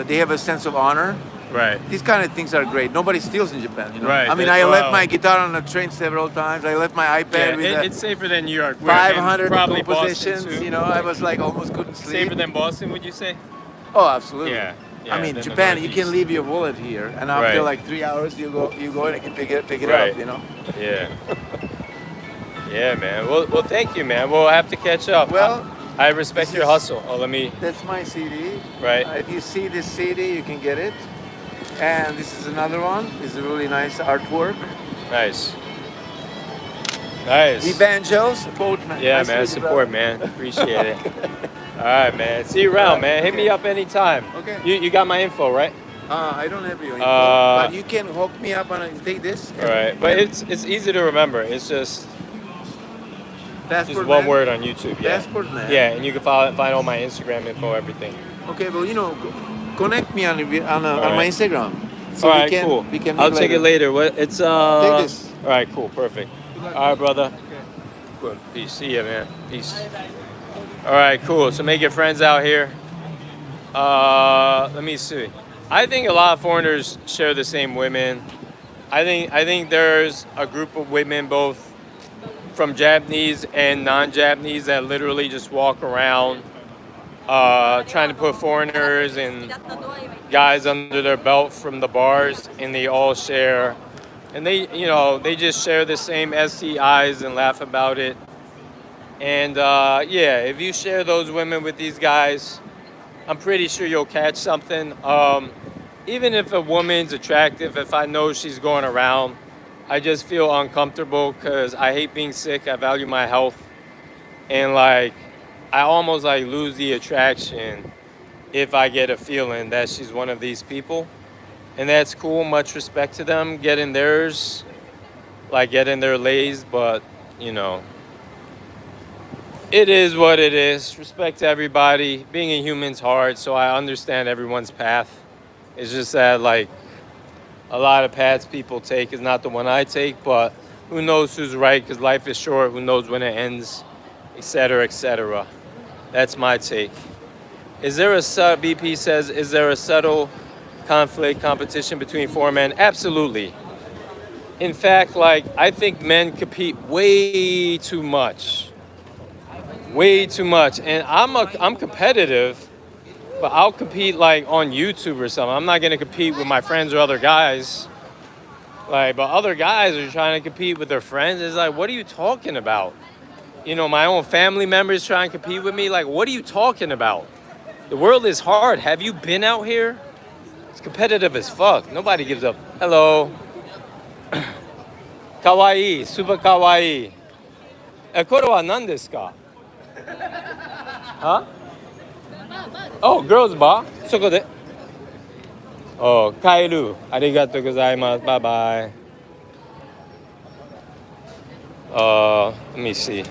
they have a sense of honor. Right. These kind of things are great. Nobody steals in Japan. Right. I mean, I left my guitar on the train several times. I left my iPad Yeah, with it's safer than New York. and 500 probably compositions. Boston too. I was like almost couldn't sleep. Safer than Boston, would you say? Oh, absolutely. Yeah. I mean, than the Japan, you can Northeast. leave your wallet here, and after Right. like 3 hours, you go and you can pick it Right. up. Yeah. Yeah, man. Well, thank you, man. We'll have to catch up. Well, I respect this your is- hustle. Oh, let me. That's my CD. Right. If you see this CD, you can get it. And this is another one. This is a really nice artwork. Nice. Nice. Evangels, Boatman. Yeah, Nice to man. meet you, Support, brother. man. Appreciate it. All right, man. See you around, man. Hit me up anytime. Okay. You got my info, right? I don't have your info, Uh, but you can hook me up and take this. All right. But it's easy to remember. It's just Passport one man? word on YouTube. Yeah. Passport man. Yeah, and you can find all my Instagram info, everything. Okay, well, connect me on my right. Instagram. So All right, we can, cool. We can I'll meet check it later. What? It's Take this. All right, cool, perfect. luck. All right, brother. Good. Peace. See ya, man. Peace. All right, cool. So make your friends out here. Let me see. I think a lot of foreigners share the same women. I think there's a group of women, both from Japanese and non-Japanese, that literally just walk around trying to put foreigners and guys under their belt from the bars, and they all share, and they just share the same STIs and laugh about it. And if you share those women with these guys, I'm pretty sure you'll catch something. Even if a woman's attractive, if I know she's going around, I just feel uncomfortable because I hate being sick. I value my health, and I almost lose the attraction if I get a feeling that she's one of these people. And that's cool. Much respect to them getting theirs, getting their lays, but it is what it is. Respect to everybody. Being a human's hard, so I understand everyone's path. It's just that a lot of paths people take is not the one I take, but who knows who's right, because life is short. Who knows when it ends, etc., etc. That's my take. BP says, is there a subtle competition between foreign men? Absolutely. In fact, I think men compete way too much. Way too much. And I'm competitive, but I'll compete on YouTube or something. I'm not gonna compete with my friends or other guys. Like, but other guys are trying to compete with their friends. It's like, what are you talking about? You know, my own family members trying to compete with me. Like, what are you talking about? The world is hard. Have you been out here? It's competitive as fuck. Nobody gives up. Hello. Kawaii, super kawaii. これは何ですか? Huh? Oh, girls bar? そこで? Oh, 帰る. ありがとうございます. Bye bye. Let me see.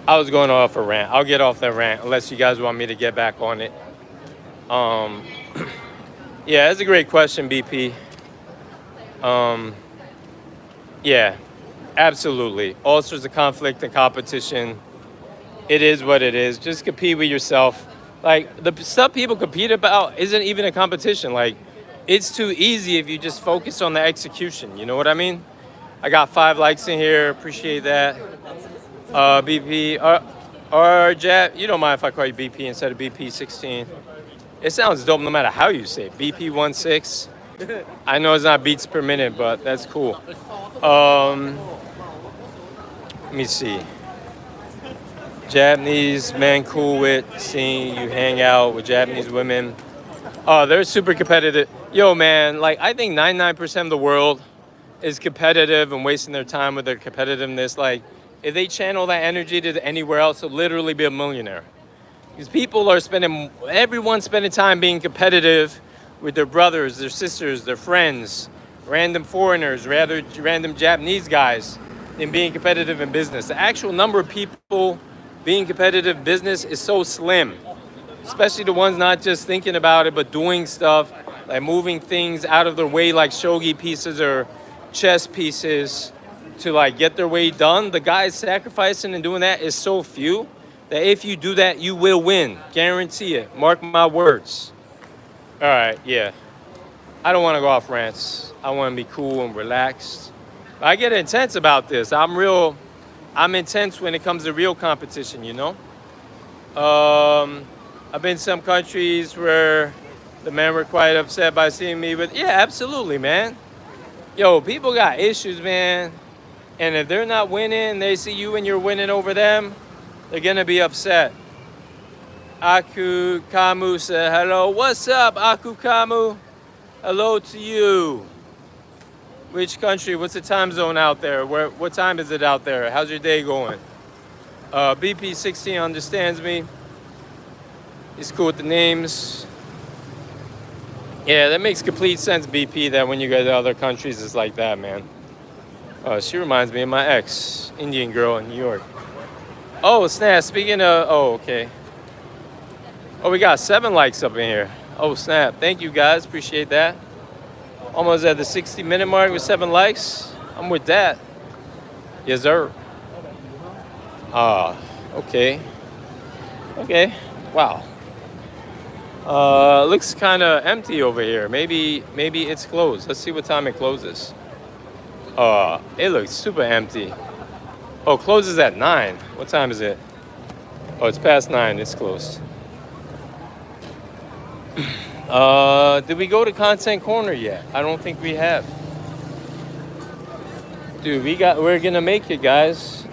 I was going off a rant. I'll get off that rant unless you guys want me to get back on it. Yeah, that's a great question, BP. Yeah, absolutely. All sorts of conflict and competition. It is what it is. Just compete with yourself. Like, the stuff people compete about isn't even a competition. Like, it's too easy if you just focus on the execution. You know what I mean? I got 5 likes in here. Appreciate that. BP, or Jab, you don't mind if I call you BP instead of BP16. It sounds dope no matter how you say it. BP16. I know it's not beats per minute, but that's cool. Let me see. Japanese men cool with seeing you hang out with Japanese women. Oh, they're super competitive. Yo, man, like, I think 99% of the world is competitive and wasting their time with their competitiveness. Like, if they channel that energy to anywhere else, they'll literally be a millionaire. Because people are everyone's spending time being competitive with their brothers, their sisters, their friends, random foreigners, rather random Japanese guys, than being competitive in business. The actual number of people being competitive in business is so slim, especially the ones not just thinking about it, but doing stuff, like moving things out of their way, like shogi pieces or chess pieces, to like get their way done. The guys sacrificing and doing that is so few that if you do that, you will win. Guarantee it. Mark my words. All right, yeah. I don't want to go off rants. I want to be cool and relaxed. I get intense about this. I'm intense when it comes to real competition, you know? I've been to some countries where the men were quite upset by seeing me, but yeah, absolutely, man. Yo, people got issues, man. And if they're not winning, they see you and you're winning over them, they're gonna be upset. Aku Kamu said hello. What's up, Aku Kamu? Hello to you. Which country? What's the time zone out there? What time is it out there? How's your day going? BP16 understands me. He's cool with the names. Yeah, that makes complete sense, BP, that when you go to other countries, it's like that, man. She reminds me of my ex, Indian girl in New York. Oh, snap. Speaking of... Oh, okay. Oh, we got 7 likes up in here. Oh, snap. Thank you, guys. Appreciate that. Almost at the 60-minute mark with 7 likes. I'm with that. Yes, sir. Okay. Okay. Wow. Looks kind of empty over here. Maybe it's closed. Let's see what time it closes. It looks super empty. Oh, closes at 9. What time is it? Oh, it's past 9. It's closed. Did we go to Content Corner yet? I don't think we have. Dude, we're gonna make it, guys.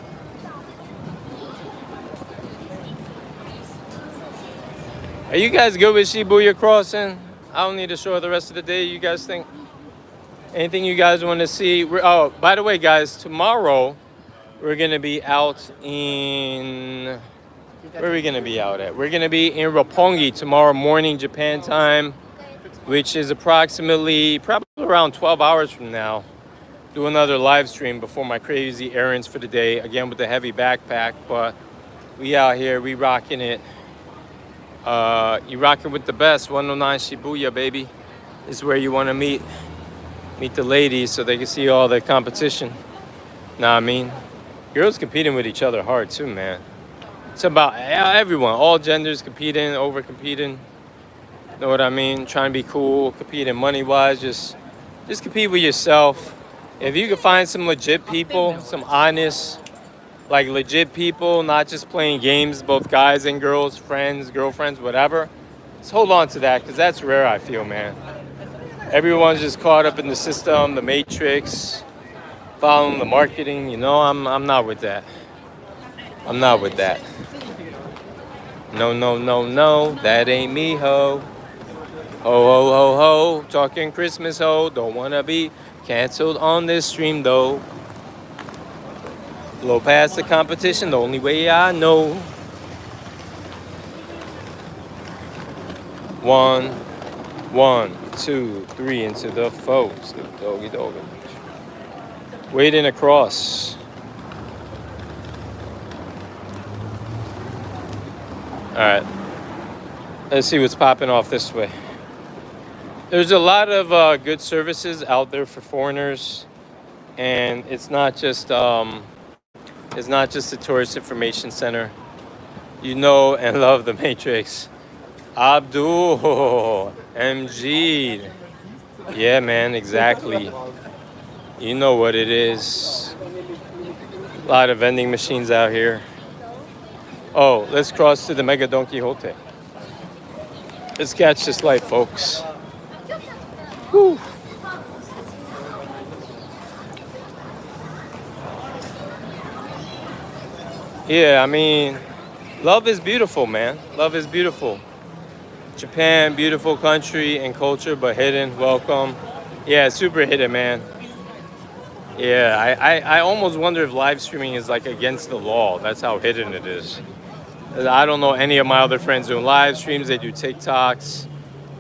Are you guys good with Shibuya crossing? I don't need to show the rest of the day. You guys think? Anything you guys want to see? Oh, by the way, guys, tomorrow we're gonna be out in... Where are we gonna be out at? We're gonna be in Roppongi tomorrow morning, Japan time, which is probably around 12 hours from now. Do another live stream before my crazy errands for the day, again with the heavy backpack, but we out here, we rocking it. You rocking with the best. 109 Shibuya, baby. This is where you want to meet the ladies so they can see all the competition. Know what I mean? Girls competing with each other hard too, man. It's about everyone, all genders competing, over competing. Know what I mean? Trying to be cool, competing money-wise. Just compete with yourself. If you can find some legit people, some honest, like legit people, not just playing games, both guys and girls, friends, girlfriends, whatever. Just hold on to that, because that's rare, I feel, man. Everyone's just caught up in the system, the matrix, following the marketing. You know, I'm not with that. I'm not with that. No, no, no, no, that ain't me, ho. Ho, ho, ho, ho, talking Christmas, ho. Don't wanna be canceled on this stream, though. Blow past the competition, the only way I know. One, one, two, three, into the foe. Snoop Doggy Doggy. Waiting across. All right. Let's see what's popping off this way. There's a lot of good services out there for foreigners, and it's not just a tourist information center. You know and love the Matrix. Abdul, MG. Yeah, man, exactly. You know what it is. A lot of vending machines out here. Oh, let's cross to the Mega Don Quixote. Let's catch this light, folks. Whew. Yeah, I mean, love is beautiful, man. Love is beautiful. Japan, beautiful country and culture, but hidden. Welcome. Yeah, super hidden, man. Yeah, I almost wonder if live streaming is like against the law. That's how hidden it is. I don't know any of my other friends doing live streams. They do TikToks.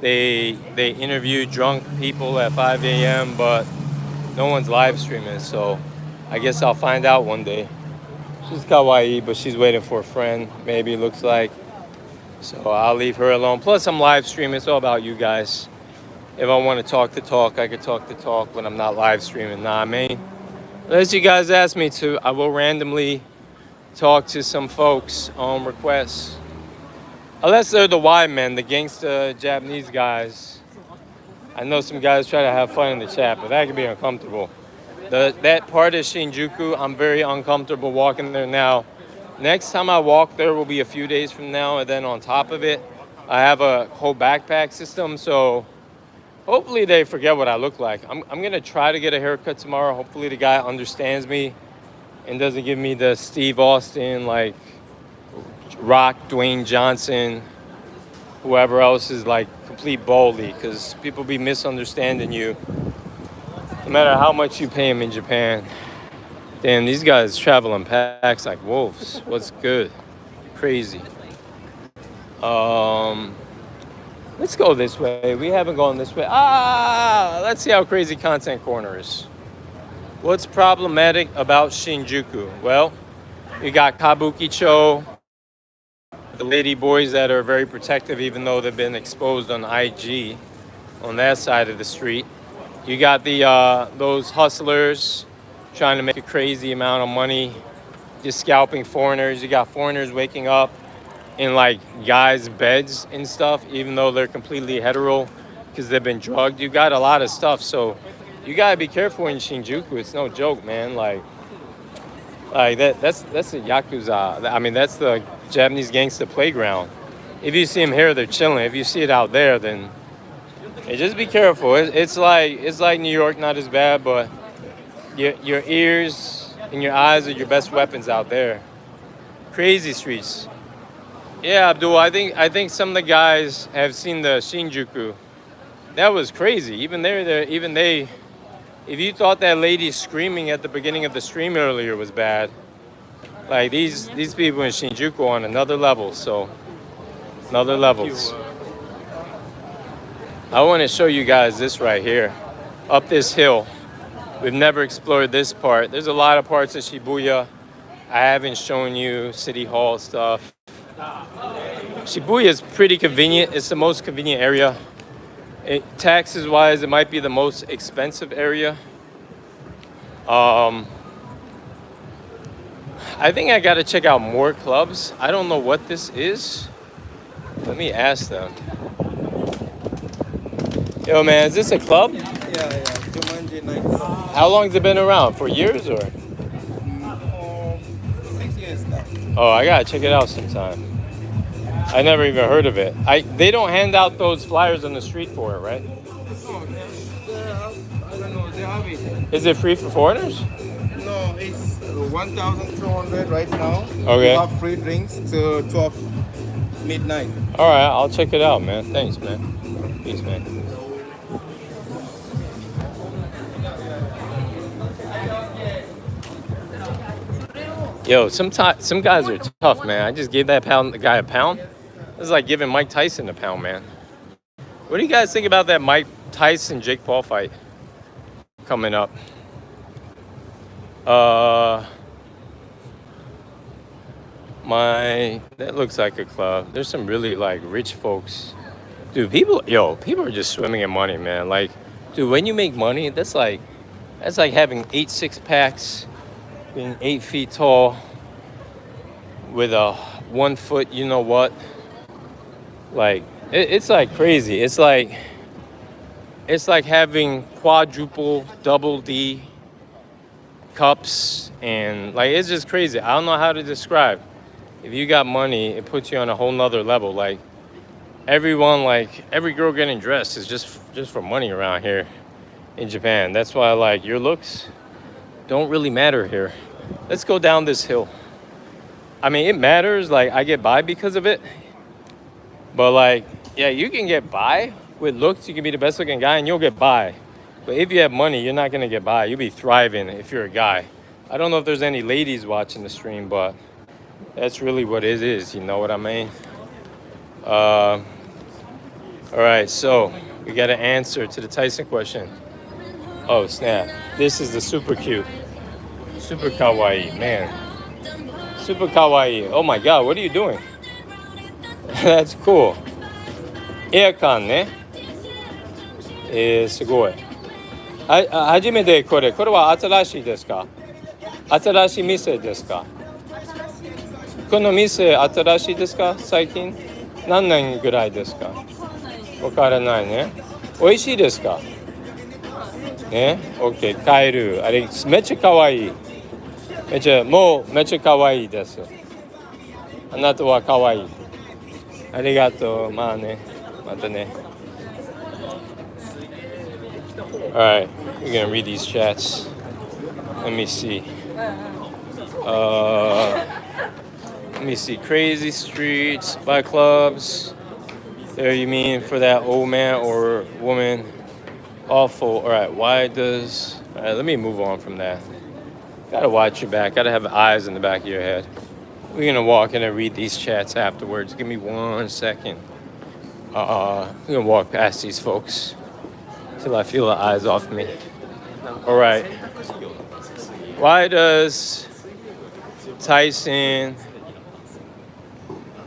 They interview drunk people at 5 a.m., but no one's live streaming. So I guess I'll find out one day. She's kawaii, but she's waiting for a friend, maybe it looks like. So I'll leave her alone. Plus, I'm live streaming. It's all about you guys. If I want to talk the talk, I can talk the talk when I'm not live streaming. Nah, I mean, unless you guys ask me to, I will randomly talk to some folks on request. Unless they're the Y men, the gangsta Japanese guys. I know some guys try to have fun in the chat, but that can be uncomfortable. That part of Shinjuku, I'm very uncomfortable walking there now. Next time I walk there will be a few days from now, and then on top of it, I have a whole backpack system, so hopefully they forget what I look like. I'm gonna try to get a haircut tomorrow. Hopefully the guy understands me and doesn't give me the Steve Austin, like Rock, Dwayne Johnson, whoever else is like complete baldy, because people be misunderstanding you no matter how much you pay them in Japan. Damn, these guys travel in packs like wolves. What's good? Crazy. Let's go this way. We haven't gone this way. Let's see how crazy Content Corner is. What's problematic about Shinjuku? Well, you got Kabukicho, the lady boys that are very protective even though they've been exposed on IG on that side of the street. You got the those hustlers trying to make a crazy amount of money, just scalping foreigners. You got foreigners waking up in like guys' beds and stuff, even though they're completely hetero because they've been drugged. You got a lot of stuff, so you gotta be careful in Shinjuku. It's no joke, man. Like that's the Yakuza. I mean, that's the Japanese gangster playground. If you see them here, they're chilling. If you see it out there, then hey, just be careful. It's like New York, not as bad, but your ears and your eyes are your best weapons out there. Crazy streets. Yeah, Abdul, I think some of the guys have seen the Shinjuku. That was crazy. Even they. If you thought that lady screaming at the beginning of the stream earlier was bad, like these people in Shinjuku are on another level. So, another levels. I want to show you guys this right here, up this hill. We've never explored this part. There's a lot of parts of Shibuya I haven't shown you, City Hall stuff. Shibuya is pretty convenient. It's the most convenient area. Taxes wise, it might be the most expensive area. I think I gotta check out more clubs. I don't know what this is. Let me ask them. Yo, man, is this a club? Yeah. Jumanji Night Club. How long has it been around? For years or? 6 years now. Oh, I gotta check it out sometime. I never even heard of it. They don't hand out those flyers on the street for it, right? I don't know, they have it. Is it free for foreigners? No, it's 1,200 right now. Okay. You have free drinks till 12 midnight. All right, I'll check it out, man. Thanks, man. Peace, man. Yo, some guys are tough, man. I just gave that guy a pound. It's like giving Mike Tyson a pound, man. What do you guys think about that Mike Tyson Jake Paul fight coming up? That looks like a club. There's some really like rich folks. Dude, people are just swimming in money, man. Like, dude, when you make money, that's like having 8 6-packs, being 8 feet tall, with a 1 foot, you know what? Like, it's like crazy. It's like having quadruple, double D cups, and like it's just crazy. I don't know how to describe. If you got money, it puts you on a whole nother level. Like everyone, like every girl getting dressed is just for money around here in Japan. That's why like your looks don't really matter here. Let's go down this hill. I mean, it matters. Like I get by because of it, but like yeah, you can get by with looks. You can be the best looking guy and you'll get by. But if you have money, you're not gonna get by. You'll be thriving if you're a guy. I don't know if there's any ladies watching the stream, but that's really what it is. You know what I mean? All right, so we got an answer to the Tyson question. Oh snap! This is the super cute, super kawaii man. Super kawaii. Oh my God, what are you doing? That's cool. Aircon ね。すごい。初めてこれは新しいですか？新しい店ですか？この店新しいですか？最近？何年ぐらいですか？わからないね。美味しいですか？ね、OK、帰る。あれ、めっちゃ可愛い。めっちゃ可愛いです。あなたは可愛い。ありがとう。まあね。またね。Alright, we're gonna read these chats. Let me see. Let me see. Crazy streets, by clubs. There you mean for that old man or woman? Awful. Alright, why does... Alright, let me move on from that. Gotta watch your back. Gotta have eyes in the back of your head. We're gonna walk in and read these chats afterwards. Give me 1 second. We're gonna walk past these folks till I feel the eyes off me. All right. Why does Tyson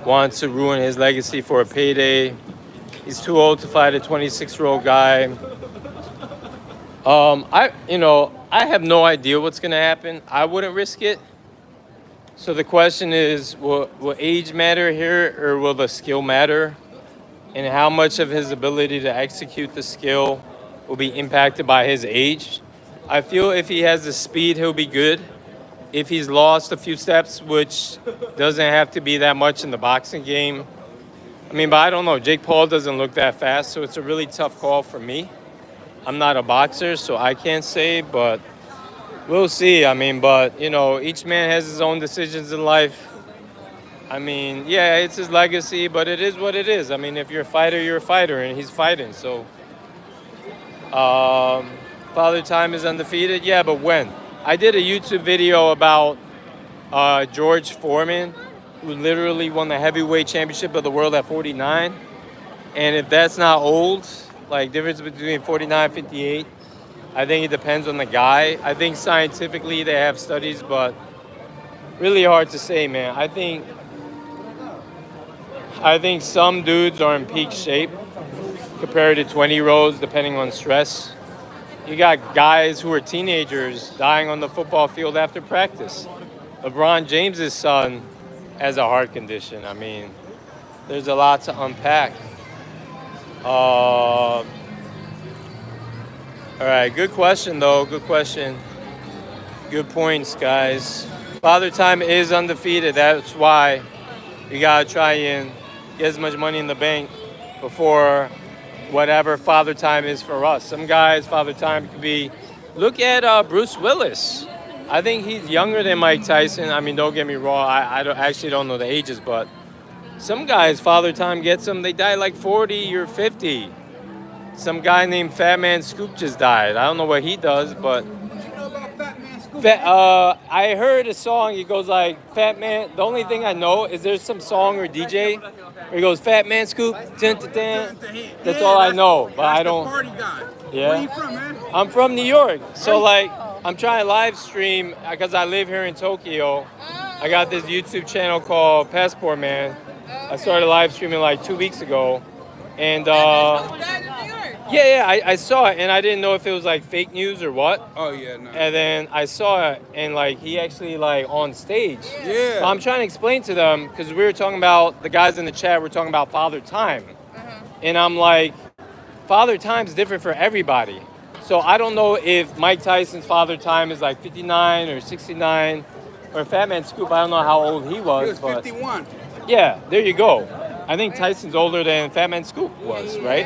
want to ruin his legacy for a payday? He's too old to fight a 26-year-old guy. I have no idea what's gonna happen. I wouldn't risk it. So the question is, will age matter here, or will the skill matter? And how much of his ability to execute the skill will be impacted by his age? I feel if he has the speed, he'll be good. If he's lost a few steps, which doesn't have to be that much in the boxing game. I mean, but I don't know. Jake Paul doesn't look that fast, so it's a really tough call for me. I'm not a boxer, so I can't say, but we'll see. I mean, but, each man has his own decisions in life. I mean, yeah, it's his legacy, but it is what it is. I mean, if you're a fighter, you're a fighter, and he's fighting. So, Father Time is undefeated. Yeah, but when? I did a YouTube video about George Foreman, who literally won the heavyweight championship of the world at 49. And if that's not old, like difference between 49 and 58, I think it depends on the guy. I think scientifically they have studies, but really hard to say, man. I think some dudes are in peak shape compared to 20-year-olds, depending on stress. You got guys who are teenagers dying on the football field after practice. LeBron James's son has a heart condition. I mean, there's a lot to unpack. All right, good question, though. Good question. Good points, guys. Father Time is undefeated. That's why we got to try and get as much money in the bank before whatever father time is for us. Some guys, father time could be. Look at Bruce Willis. I think he's younger than Mike Tyson. I mean, don't get me wrong. Actually don't know the ages, but some guys, father time gets them. They die like 40 or 50. Some guy named Fat Man Scoop just died. I don't know what he does, but I heard a song. He goes like, Fat Man. The only thing I know is there's some song or DJ where he goes, Fat Man Scoop. Dun, dun, dun. That's all I know, but I don't. Party guy. Yeah. Where you from, man? I'm from New York, so like I'm trying to live stream because I live here in Tokyo. I got this YouTube channel called Passport Man. I started live streaming like 2 weeks ago, and I saw it, and I didn't know if it was like fake news or what. Oh yeah, no. And then I saw it, and like he actually like on stage. Yeah. So I'm trying to explain to them because we were talking about the guys in the chat. We're talking about father time, and I'm like, father time is different for everybody. So I don't know if Mike Tyson's father time is like 59 or 69, or Fat Man Scoop. I don't know how old he was. He was but 51. yeah, there you go. I think Tyson's older than Fat Man Scoop was, right?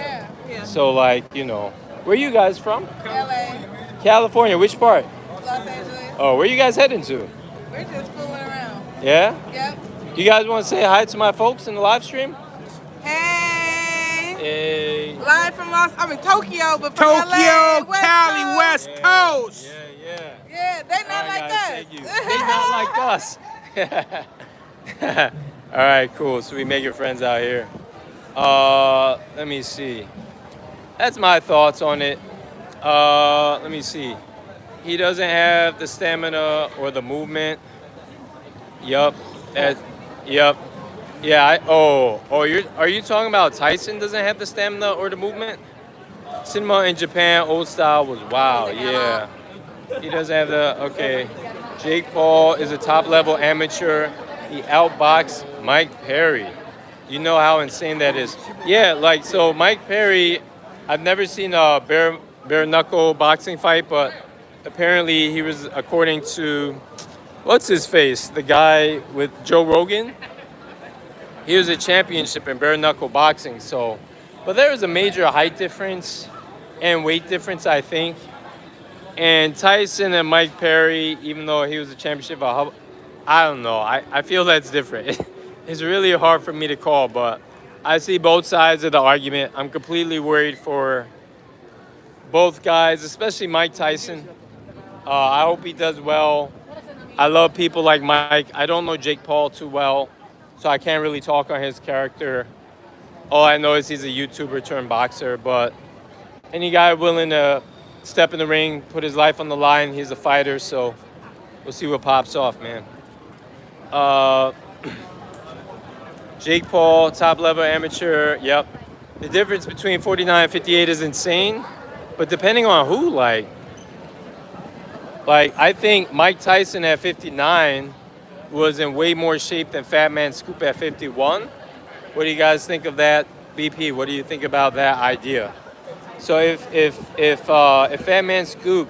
Yeah. So like, you know, where you guys from? LA, California. Which part? Los Angeles. Oh, where you guys heading to? We're just fooling around. Yeah? Yep. You guys want to say hi to my folks in the live stream? Hey. Hey. Live from Tokyo, but from LA, Tokyo, West Cali, Coast. West Coast. Yeah. Yeah, they not All right, like guys, us. thank you. They not like us. All right, cool. So we making friends out here. Let me see. That's my thoughts on it. Let me see. He doesn't have the stamina or the movement. Yup. Yup. Yeah. Are you talking about Tyson doesn't have the stamina or the movement? Cinema in Japan, old style was wow. Yeah. He doesn't have the. Okay. Jake Paul is a top level amateur. He outboxed Mike Perry. You know how insane that is. Yeah, like so Mike Perry, I've never seen a bare knuckle boxing fight, but apparently he was, according to what's his face, the guy with Joe Rogan. He was a championship in bare knuckle boxing. So, but there was a major height difference and weight difference, I think. And Tyson and Mike Perry, even though he was a championship, I don't know. I feel that's different. It's really hard for me to call, but I see both sides of the argument. I'm completely worried for both guys, especially Mike Tyson. I hope he does well. I love people like Mike. I don't know Jake Paul too well, so I can't really talk on his character. All I know is he's a YouTuber turned boxer, but any guy willing to step in the ring, put his life on the line, he's a fighter, so we'll see what pops off, man. Jake Paul, top level amateur, yep. The difference between 49 and 58 is insane, but depending on who, like I think Mike Tyson at 59 was in way more shape than Fat Man Scoop at 51. What do you guys think of that? BP, what do you think about that idea? So if Fat Man Scoop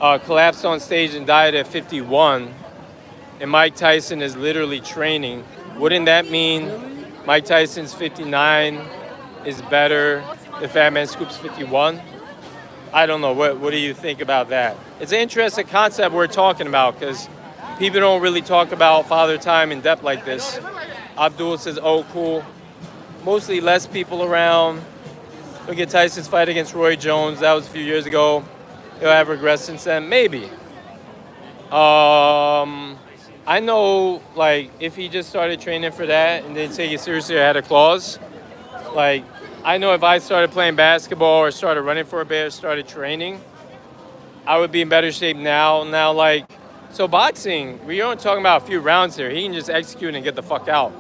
collapsed on stage and died at 51, and Mike Tyson is literally training, wouldn't that mean Mike Tyson's 59 is better than Fat Man Scoop's 51? I don't know. What do you think about that? It's an interesting concept we're talking about because people don't really talk about father time in depth like this. Abdul says, oh, cool. Mostly less people around. Look at Tyson's fight against Roy Jones. That was a few years ago. He'll have regressed since then. Maybe. I know, like, if he just started training for that and didn't take it seriously or had a clause, like, I know if I started playing basketball or started running for a bit or started training, I would be in better shape now. Now, like, so boxing, we aren't talking about a few rounds here. He can just execute and get the fuck out.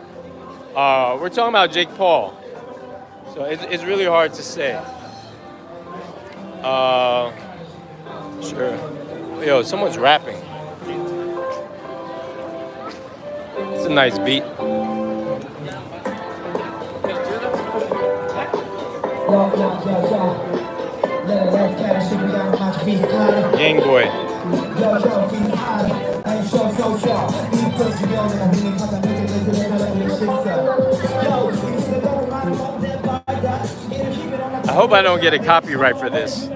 We're talking about Jake Paul. So it's really hard to say. Sure. Yo, someone's rapping. It's a nice beat. Gang boy. hope I don't get a copyright for this.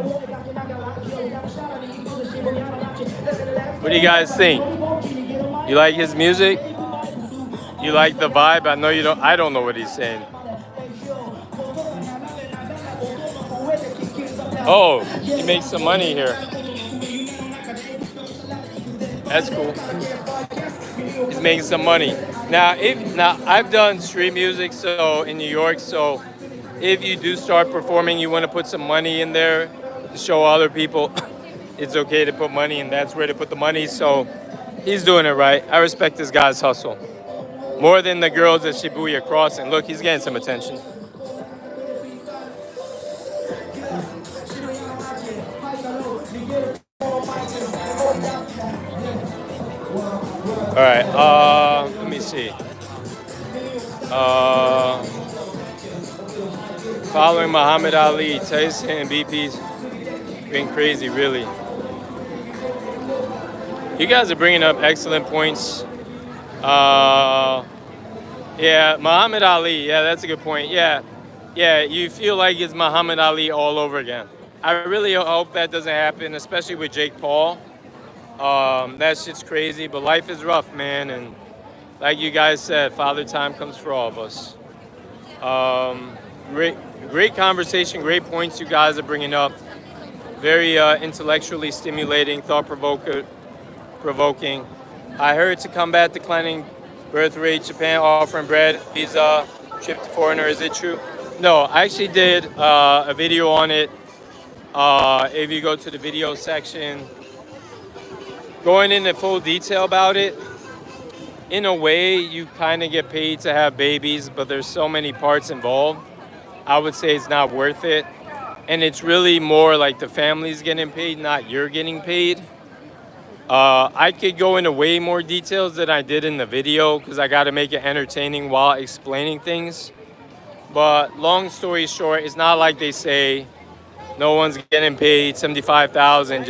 What do you guys think? You like his music? You like the vibe? I know you don't. I don't know what he's saying. Oh, he makes some money here. That's cool. He's making some money. Now I've done street music so in New York, so if you do start performing, you want to put some money in there to show other people it's okay to put money, and that's where to put the money. So he's doing it right. I respect this guy's hustle. More than the girls at Shibuya crossing. Look, he's getting some attention. All right, let me see. Following Muhammad Ali, Tyson, and BP's been crazy, really. You guys are bringing up excellent points. Yeah, Muhammad Ali, yeah, that's a good point. Yeah, you feel like it's Muhammad Ali all over again. I really hope that doesn't happen, especially with Jake Paul. That shit's crazy, but life is rough, man. And like you guys said, Father Time comes for all of us. Great conversation, great points you guys are bringing up. Very intellectually stimulating, thought-provoking. I heard to combat declining birth rate, Japan offering bread, visa, trip to foreigner. Is it true? No, I actually did a video on it. If you go to the video section, going into full detail about it, in a way, you kind of get paid to have babies, but there's so many parts involved. I would say it's not worth it. And it's really more like the family's getting paid, not you're getting paid. I could go into way more details than I did in the video because I got to make it entertaining while explaining things. But long story short, it's not like they say no one's getting paid $75,000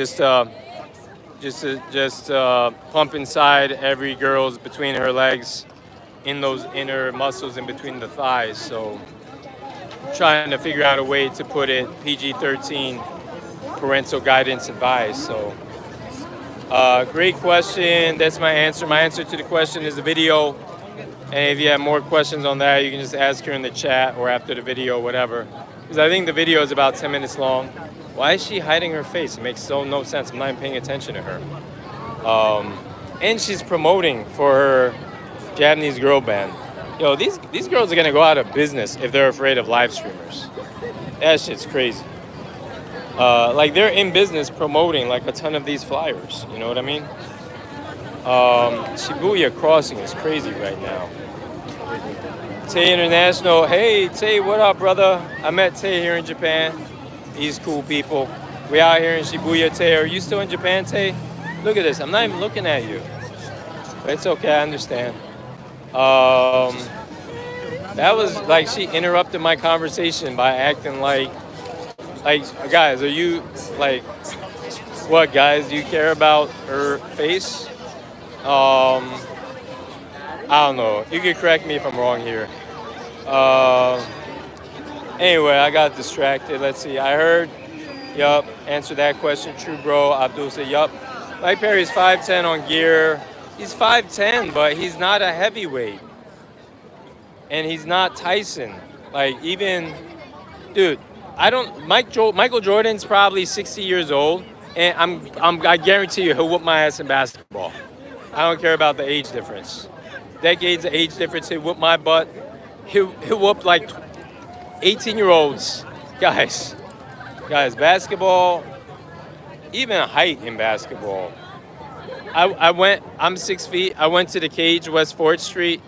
just to pump inside every girl's between her legs, in those inner muscles in between the thighs. So trying to figure out a way to put it PG-13, parental guidance advice. So great question. That's my answer. My answer to the question is the video. And if you have more questions on that, you can just ask her in the chat or after the video, whatever. Because I think the video is about 10 minutes long. Why is she hiding her face? It makes no sense. I'm not even paying attention to her. And she's promoting for her Japanese girl band. Yo, these girls are gonna go out of business if they're afraid of live streamers. That shit's crazy. Like they're in business promoting like a ton of these flyers. You know what I mean? Shibuya crossing is crazy right now. Tay International. Hey Tay, what up, brother? I met Tay here in Japan. He's cool people. We out here in Shibuya. Tay, are you still in Japan, Tay? Look at this. I'm not even looking at you. But it's okay. I understand. That was like she interrupted my conversation by acting like guys, are you like what, guys? Do you care about her face? I don't know. You can correct me if I'm wrong here. Anyway, I got distracted. Let's see. I heard, yup, answer that question. True, bro. Abdul said, yup. Mike Perry's 5'10" on gear. He's 5'10", but he's not a heavyweight. And he's not Tyson. Like, even, dude, Michael Jordan's probably 60 years old, and I guarantee you he'll whoop my ass in basketball. I don't care about the age difference. Decades of age difference, he'll whoop my butt. He'll whoop like 18-year-olds. Guys, basketball, even height in basketball. I'm 6 feet. I went to the cage, West 4th Street.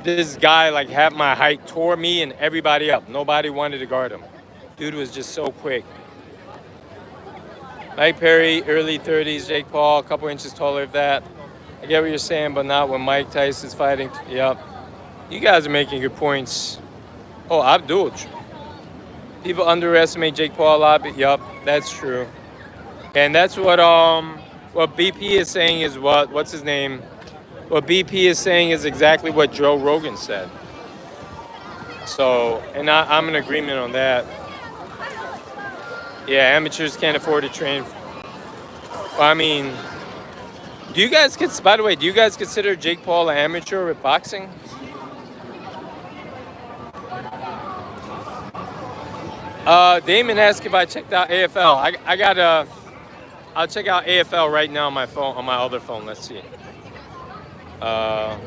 This guy, like, half my height, tore me and everybody up. Nobody wanted to guard him. Dude was just so quick. Mike Perry, early 30s. Jake Paul, a couple inches taller of that. I get what you're saying, but not when Mike Tyson's fighting. Yep. You guys are making good points. Oh, Abdul. People underestimate Jake Paul a lot, but yup, that's true. And that's what BP is saying is what's his name? What BP is saying is exactly what Joe Rogan said. So, and I'm in agreement on that. Yeah, amateurs can't afford to train. Well, I mean, do you guys, by the way, do you guys consider Jake Paul an amateur with boxing? Damon asked if I checked out AFL. I'll check out AFL right now on my phone, on my other phone. Let's see. Let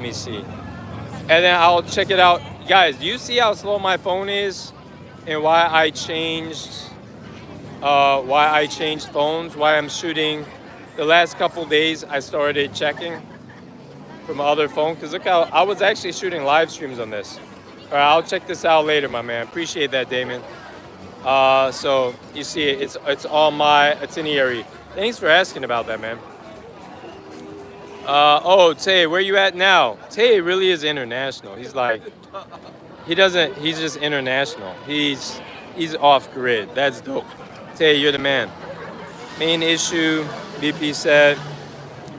me see. And then I'll check it out. Guys, do you see how slow my phone is and why I changed phones, why I'm shooting? The last couple days I started checking from my other phone because look how I was actually shooting live streams on this. All right, I'll check this out later, my man. Appreciate that, Damon. So you see, it's all my itinerary. Thanks for asking about that, man. Oh, Tay, where you at now? Tay really is international. He's like, he's just international. He's off grid. That's dope. Tay, you're the man. Main issue, BP said.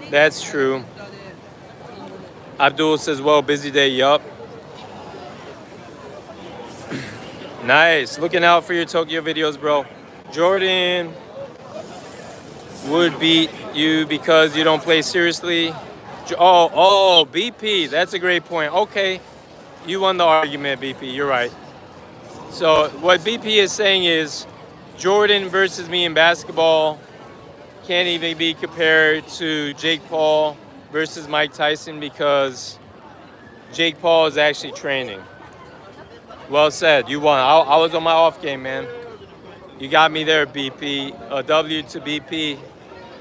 That's true. Abdul says, well, busy day, yup. Nice. Looking out for your Tokyo videos, bro. Jordan would beat you because you don't play seriously. Oh, BP. That's a great point. Okay. You won the argument, BP. You're right. So what BP is saying is Jordan versus me in basketball can't even be compared to Jake Paul versus Mike Tyson because Jake Paul is actually training. Well said. You won. I was on my off game, man. You got me there, BP. A W to BP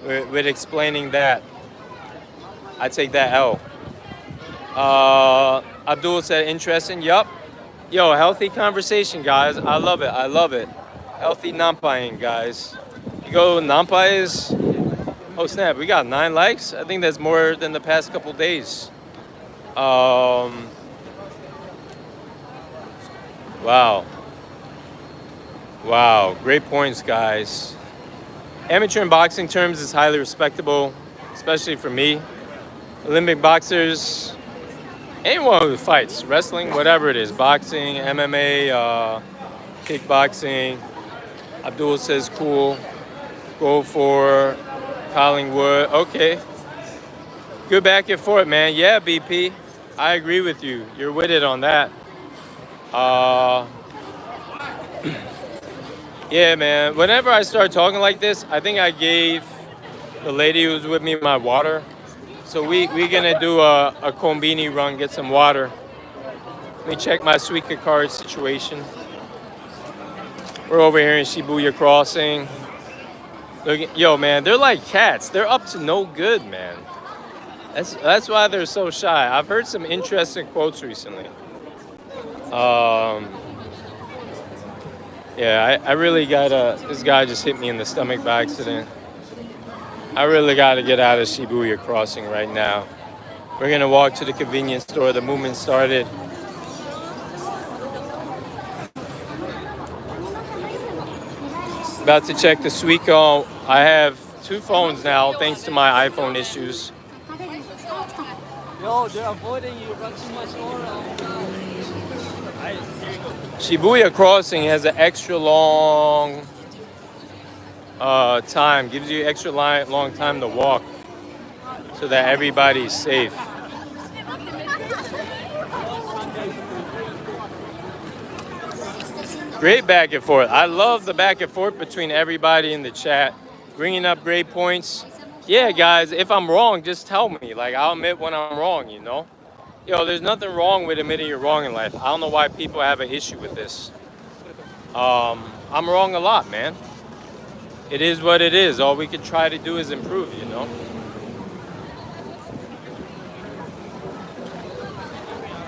with explaining that. I take that L. Abdul said, interesting. Yup. Yo, healthy conversation, guys. I love it. I love it. Healthy nampaing, guys. You go nampais. Oh, snap. We got 9 likes. I think that's more than the past couple days. Wow. Wow. Great points, guys. Amateur in boxing terms is highly respectable, especially for me. Olympic boxers, anyone who fights, wrestling, whatever it is, boxing, MMA, kickboxing. Abdul says cool. Go for Collingwood. Okay. Good back and forth, man. Yeah, BP. I agree with you. You're with it on that. Yeah, man. Whenever I start talking like this, I think I gave the lady who was with me my water. So we're gonna do a Konbini run, get some water. Let me check my Suica card situation. We're over here in Shibuya Crossing. Look, yo, man, they're like cats. They're up to no good, man. That's why they're so shy. I've heard some interesting quotes recently. Yeah, I really gotta, this guy just hit me in the stomach by accident. I really gotta get out of Shibuya Crossing right now. We're gonna walk to the convenience store. The movement started. About to check the Suica. I have 2 phones now, thanks to my iPhone issues. Yo, they're avoiding you. Run too much more. Shibuya Crossing has an extra long time, gives you extra long time to walk so that everybody's safe. Great back and forth. I love the back and forth between everybody in the chat, bringing up great points. Yeah, guys, if I'm wrong, just tell me. Like, I'll admit when I'm wrong, you know? Yo, there's nothing wrong with admitting you're wrong in life. I don't know why people have an issue with this. I'm wrong a lot, man. It is what it is. All we can try to do is improve, you know?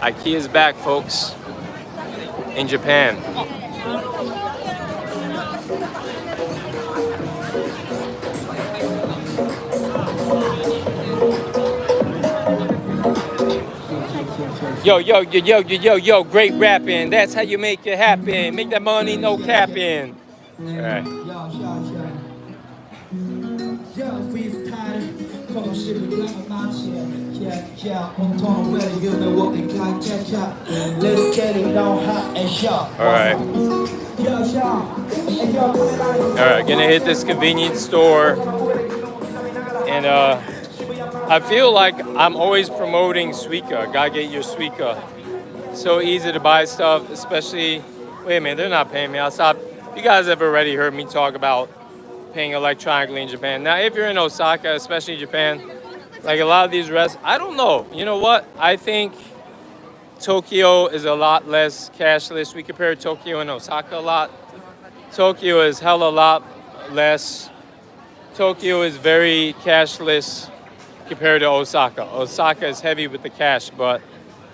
IKEA's back, folks, in Japan. Yo, great rapping. That's how you make it happen. Make that money, no capping. All right. All right. All right, gonna hit this convenience store, and I feel like I'm always promoting Suica. Gotta get your Suica. So easy to buy stuff, especially. Wait a minute, they're not paying me. I'll stop. You guys have already heard me talk about paying electronically in Japan. Now, if you're in Osaka, especially Japan, like a lot of these I don't know. You know what? I think Tokyo is a lot less cashless. We compare Tokyo and Osaka a lot. Tokyo is hella lot less. Tokyo is very cashless compared to Osaka. Osaka is heavy with the cash, but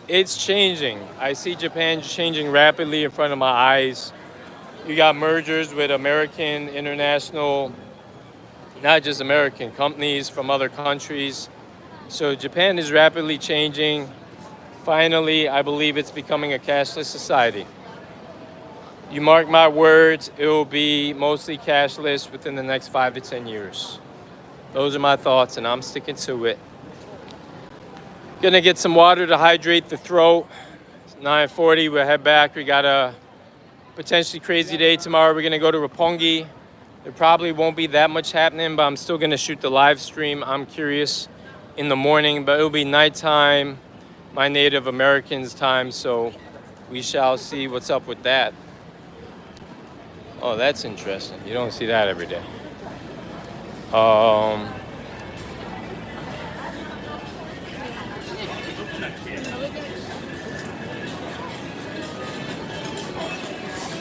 it's changing. I see Japan changing rapidly in front of my eyes. You got mergers with American, international, not just American companies from other countries. So Japan is rapidly changing. Finally, I believe it's becoming a cashless society. You mark my words, it will be mostly cashless within the next 5 to 10 years. Those are my thoughts, and I'm sticking to it. Gonna get some water to hydrate the throat. It's 9:40, we'll head back. We got a potentially crazy day tomorrow. We're gonna go to Roppongi. There probably won't be that much happening, but I'm still gonna shoot the live stream. I'm curious in the morning, but it'll be nighttime, my Native Americans time, so we shall see what's up with that. Oh, that's interesting. You don't see that every day.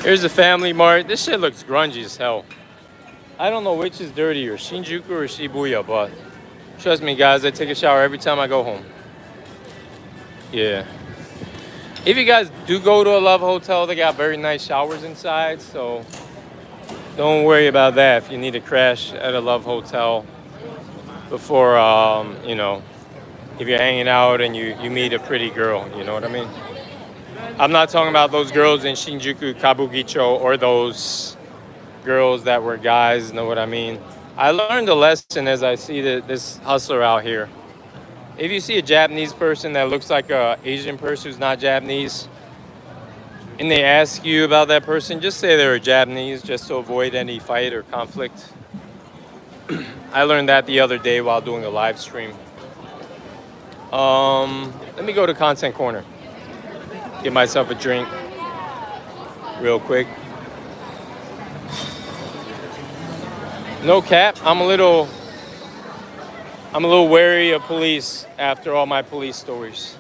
Here's the Family Mart. This shit looks grungy as hell. I don't know which is dirtier, Shinjuku or Shibuya, but trust me, guys, I take a shower every time I go home. Yeah. If you guys do go to a Love Hotel, they got very nice showers inside, so don't worry about that if you need to crash at a Love Hotel before, you know, if you're hanging out and you meet a pretty girl, you know what I mean? I'm not talking about those girls in Shinjuku, Kabukicho, or those girls that were guys, know what I mean? I learned a lesson as I see this hustler out here. If you see a Japanese person that looks like an Asian person who's not Japanese, and they ask you about that person, just say they're Japanese, just to avoid any fight or conflict. I learned that the other day while doing a live stream. Let me go to Content Corner. Get myself a drink real quick. No cap, I'm a little wary of police after all my police stories.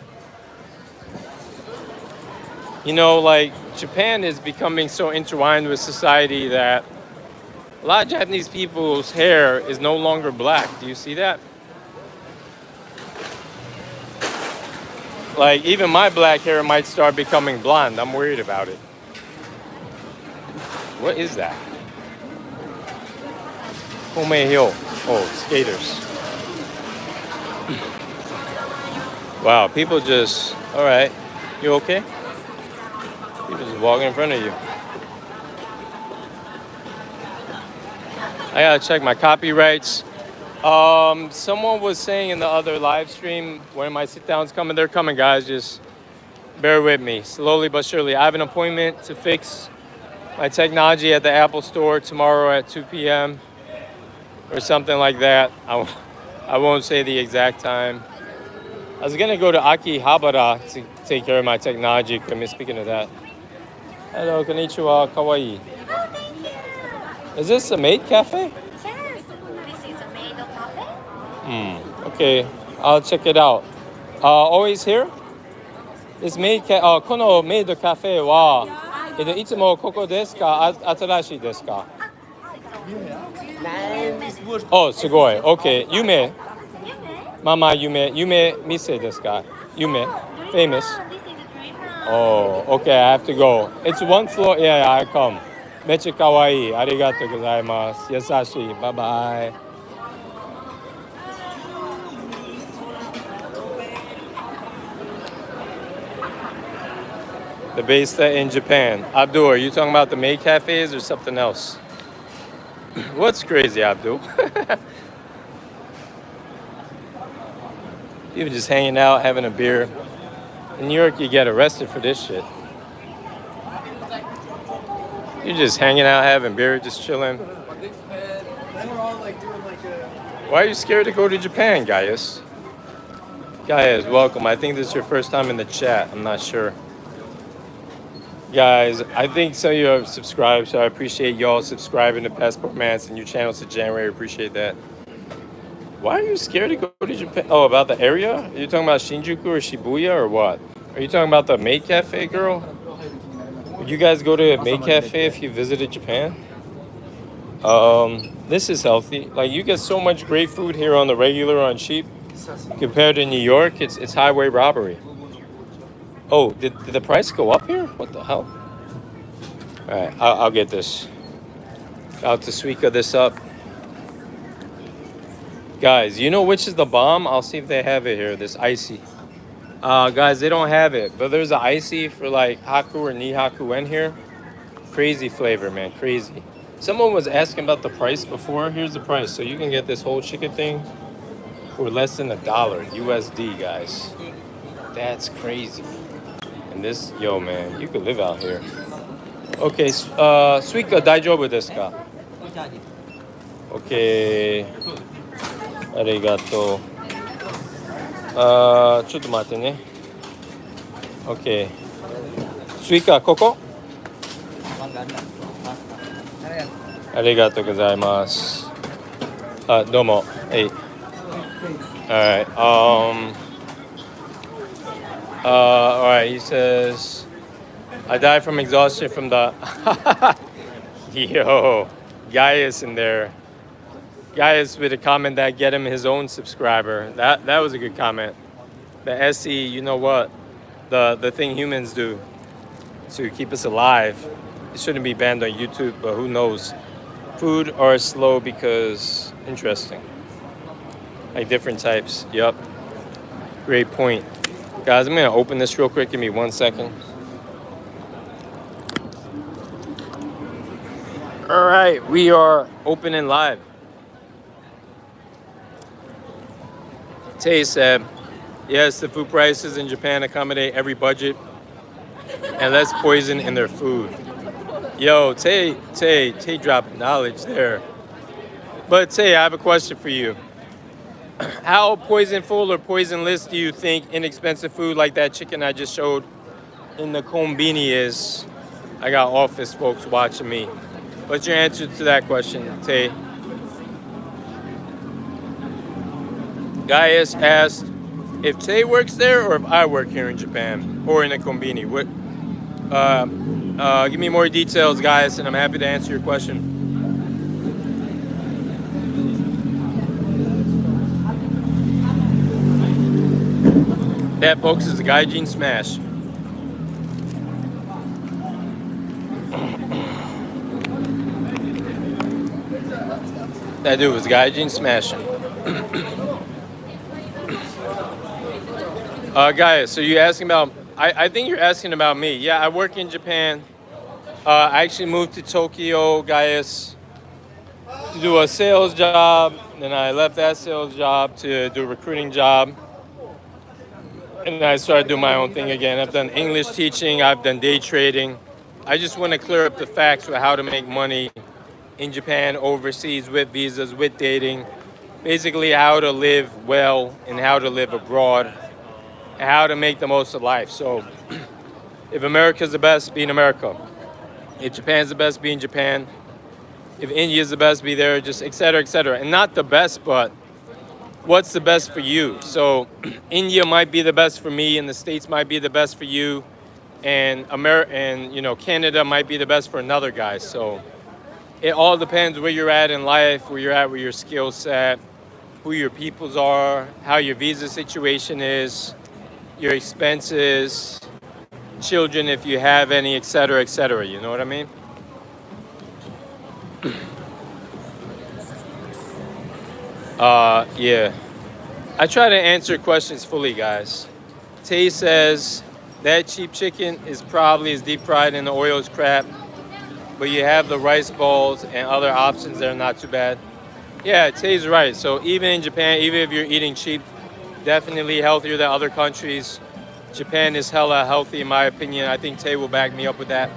You know, like, Japan is becoming so intertwined with society that a lot of Japanese people's hair is no longer black. Do you see that? Like, even my black hair might start becoming blonde. I'm worried about it. What is that? Homei Hill. Oh, skaters. Wow, people just, all right. You okay? People just walking in front of you. I gotta check my copyrights. Someone was saying in the other live stream, when my sit downs coming, they're coming, guys. Just bear with me, slowly but surely. I have an appointment to fix my technology at the Apple Store tomorrow at 2 p.m. or something like that. I won't say the exact time. I was gonna go to Akihabara to take care of my technology equipment. Speaking of that. Hello, konnichiwa, kawaii. Is this a maid cafe? Yes, this is a maid cafe. Okay, I'll check it out. Always here? This maidこのメイドカフェは、いつもここですか？新しいですか？お、すごい。Okay, 夢。ママ夢店ですか？夢 famous. This is a dream. Oh, okay, I have to go. It's one floor. Yeah, I come. めっちゃ可愛い。ありがとうございます。優しい。Bye bye. The Basta in Japan. Abdul, are you talking about the maid cafes or something else? What's crazy, Abdul? People just hanging out, having a beer. In New York, you get arrested for this shit. You're just hanging out, having beer, just chilling. Why are you scared to go to Japan, Gaius? Gaius, welcome. I think this is your first time in the chat. I'm not sure. Guys, I think some of you have subscribed, so I appreciate y'all subscribing to Passport Mans and new channels to January. Appreciate that. Why are you scared to go to Japan? Oh, about the area? Are you talking about Shinjuku or Shibuya or what? Are you talking about the Maid Cafe, girl? Would you guys go to a Maid Cafe if you visited Japan? This is healthy. Like, you get so much great food here on the regular, on cheap. Compared to New York, it's highway robbery. Oh, did the price go up here? What the hell? All right, I'll get this. Out to Suica this up. Guys, you know which is the bomb? I'll see if they have it here, this icy. Guys, they don't have it, but there's an icy for like Haku or Nihaku in here. Crazy flavor, man, crazy. Someone was asking about the price before. Here's the price. So you can get this whole chicken thing for less than $1 USD, guys. That's crazy. And this, yo, man, you could live out here. Okay, Suica daijoubu desu ka? Okay. ありがとう。ちょっと待ってね。OK。スイカ、ここ？ありがとうございます。どうも。Hey. Alright. Alright, he says, I died from exhaustion from the... Yo, Gaius in there. Gaius with a comment that get him his own subscriber. That was a good comment. The SE, you know what? The thing humans do to keep us alive. It shouldn't be banned on YouTube, but who knows? Food are slow because interesting. Like different types. Yup. Great point. Guys, I'm gonna open this real quick. Give me 1 second. All right, we are open and live. Tay said, yes, the food prices in Japan accommodate every budget and less poison in their food. Yo, Tay dropping knowledge there. But Tay, I have a question for you. How poisonful or poisonless do you think inexpensive food like that chicken I just showed in the kombini is? I got office folks watching me. What's your answer to that question, Tay? Gaius asked if Tay works there or if I work here in Japan or in a kombini. What? Give me more details, Gaius, and I'm happy to answer your question. That, folks, is a gaijin smash. That dude was gaijin smashing. Guys, so you're asking about, I think you're asking about me. Yeah, I work in Japan. I actually moved to Tokyo, Gaius, to do a sales job. Then I left that sales job to do a recruiting job. And then I started doing my own thing again. I've done English teaching, I've done day trading. I just want to clear up the facts with how to make money in Japan, overseas, with visas, with dating. Basically how to live well and how to live abroad and how to make the most of life. So if America's the best, be in America. If Japan's the best, be in Japan. If India's the best, be there, just et cetera, et cetera. And not the best, but what's the best for you? So India might be the best for me, and the States might be the best for you, and Canada might be the best for another guy. So it all depends where you're at in life, where you're at with your skill set, who your peoples are, how your visa situation is, your expenses, children if you have any, et cetera, you know what I mean? Yeah. I try to answer questions fully, guys. Tay says that cheap chicken is probably as deep fried in the oil as crap, but you have the rice balls and other options that are not too bad. Yeah, Tay's right. So even in Japan, even if you're eating cheap, definitely healthier than other countries. Japan is hella healthy in my opinion. I think Tay will back me up with that.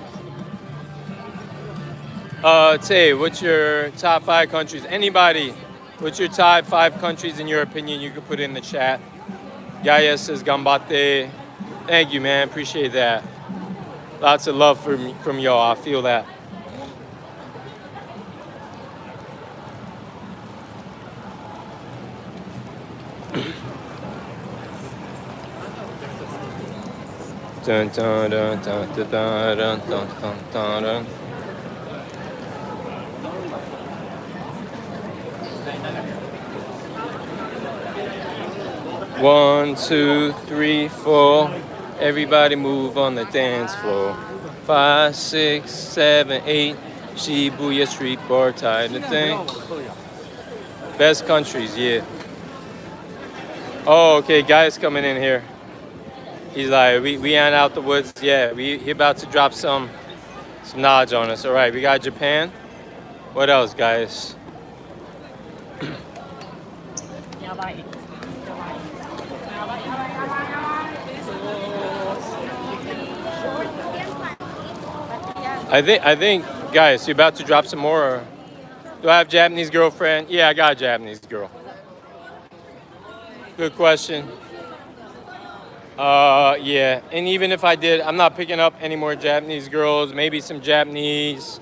Tay, what's your top 5 countries? Anybody, what's your top 5 countries in your opinion? You could put it in the chat. Gaia says Gambate. Thank you, man. Appreciate that. Lots of love from y'all. I feel that. Dun, dun, dun, dun, dun, dun, dun, dun, dun, dun. One, two, three, four. Everybody move on the dance floor. 5, 6, 7, 8. Shibuya Street Bar tied the thing. Best countries, yeah. Oh, okay, guys coming in here. He's like, we ain't out the woods. Yeah, he about to drop some knowledge on us. All right, we got Japan. What else, guys? I think, guys, you about to drop some more? Or do I have Japanese girlfriend? Yeah, I got a Japanese girl. Good question. Yeah, and even if I did, I'm not picking up any more Japanese girls. Maybe some Japanese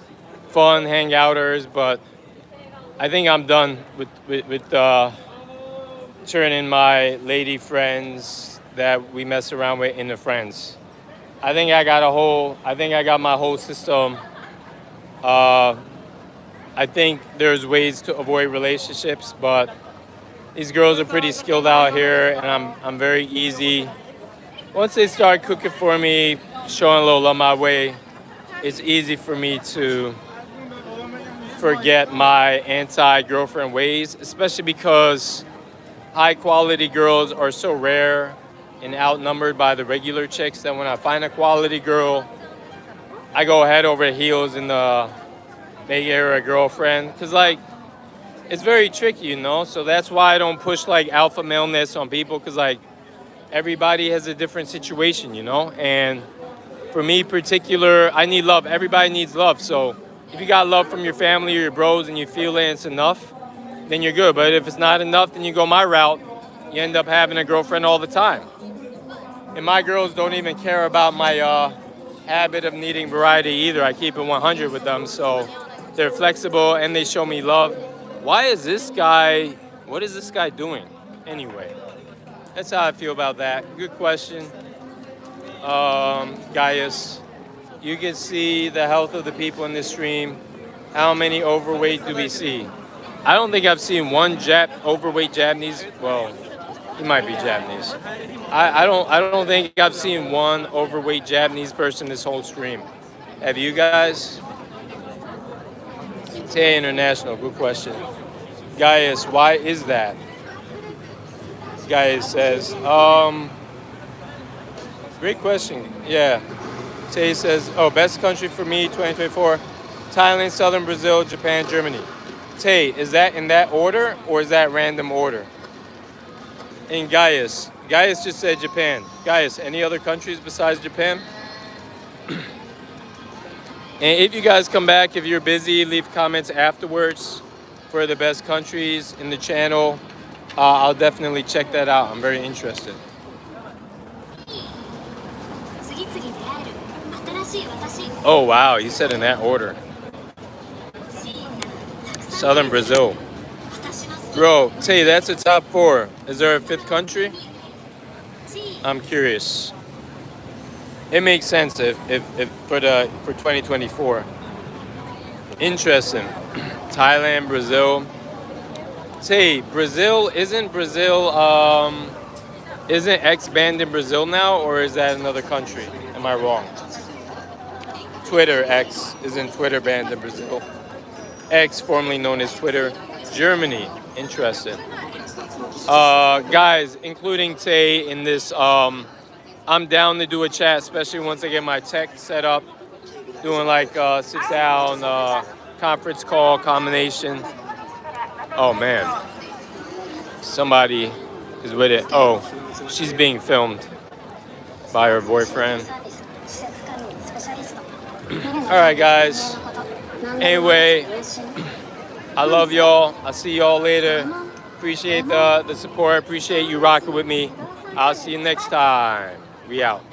fun hangouters, but I think I'm done with turning my lady friends that we mess around with into friends. I think I got my whole system. I think there's ways to avoid relationships, but these girls are pretty skilled out here, and I'm very easy. Once they start cooking for me, showing a little love my way, it's easy for me to forget my anti-girlfriend ways, especially because high-quality girls are so rare and outnumbered by the regular chicks that when I find a quality girl, I go head over heels in the make her a girlfriend. Because, like, it's very tricky, you know? So that's why I don't push, like, alpha maleness on people, because, like, everybody has a different situation, you know? And for me particular, I need love. Everybody needs love. So if you got love from your family or your bros and you feel it and it's enough, then you're good. But if it's not enough, then you go my route. You end up having a girlfriend all the time. And my girls don't even care about my habit of needing variety either. I keep it 100 with them. So they're flexible and they show me love. What is this guy doing anyway? That's how I feel about that. Good question. Gaius, you can see the health of the people in this stream. How many overweight do we see? I don't think I've seen one overweight Japanese. Well, he might be Japanese. I don't think I've seen one overweight Japanese person this whole stream. Have you guys? Tay International, good question. Gaius, why is that? Gaius says, great question. Yeah. Tay says, best country for me, 2024, Thailand, Southern Brazil, Japan, Germany. Tay, is that in that order or is that random order? And Gaius just said Japan. Gaius, any other countries besides Japan? And if you guys come back, if you're busy, leave comments afterwards for the best countries in the channel. I'll definitely check that out. I'm very interested. Oh, wow. You said in that order. Southern Brazil. Bro, Tay, that's a top 4. Is there a 5th country? I'm curious. It makes sense if for 2024. Interesting. Thailand, Brazil. Tay, isn't X banned in Brazil now, or is that another country? Am I wrong? Twitter X, isn't Twitter banned in Brazil? X, formerly known as Twitter, Germany. Interesting. Guys, including Tay in this, I'm down to do a chat, especially once I get my tech set up. Doing like sit down, conference call combination. Oh man, somebody is with it. Oh, she's being filmed by her boyfriend. All right, guys. Anyway, I love y'all. I'll see y'all later. Appreciate the support. Appreciate you rocking with me. I'll see you next time. We out.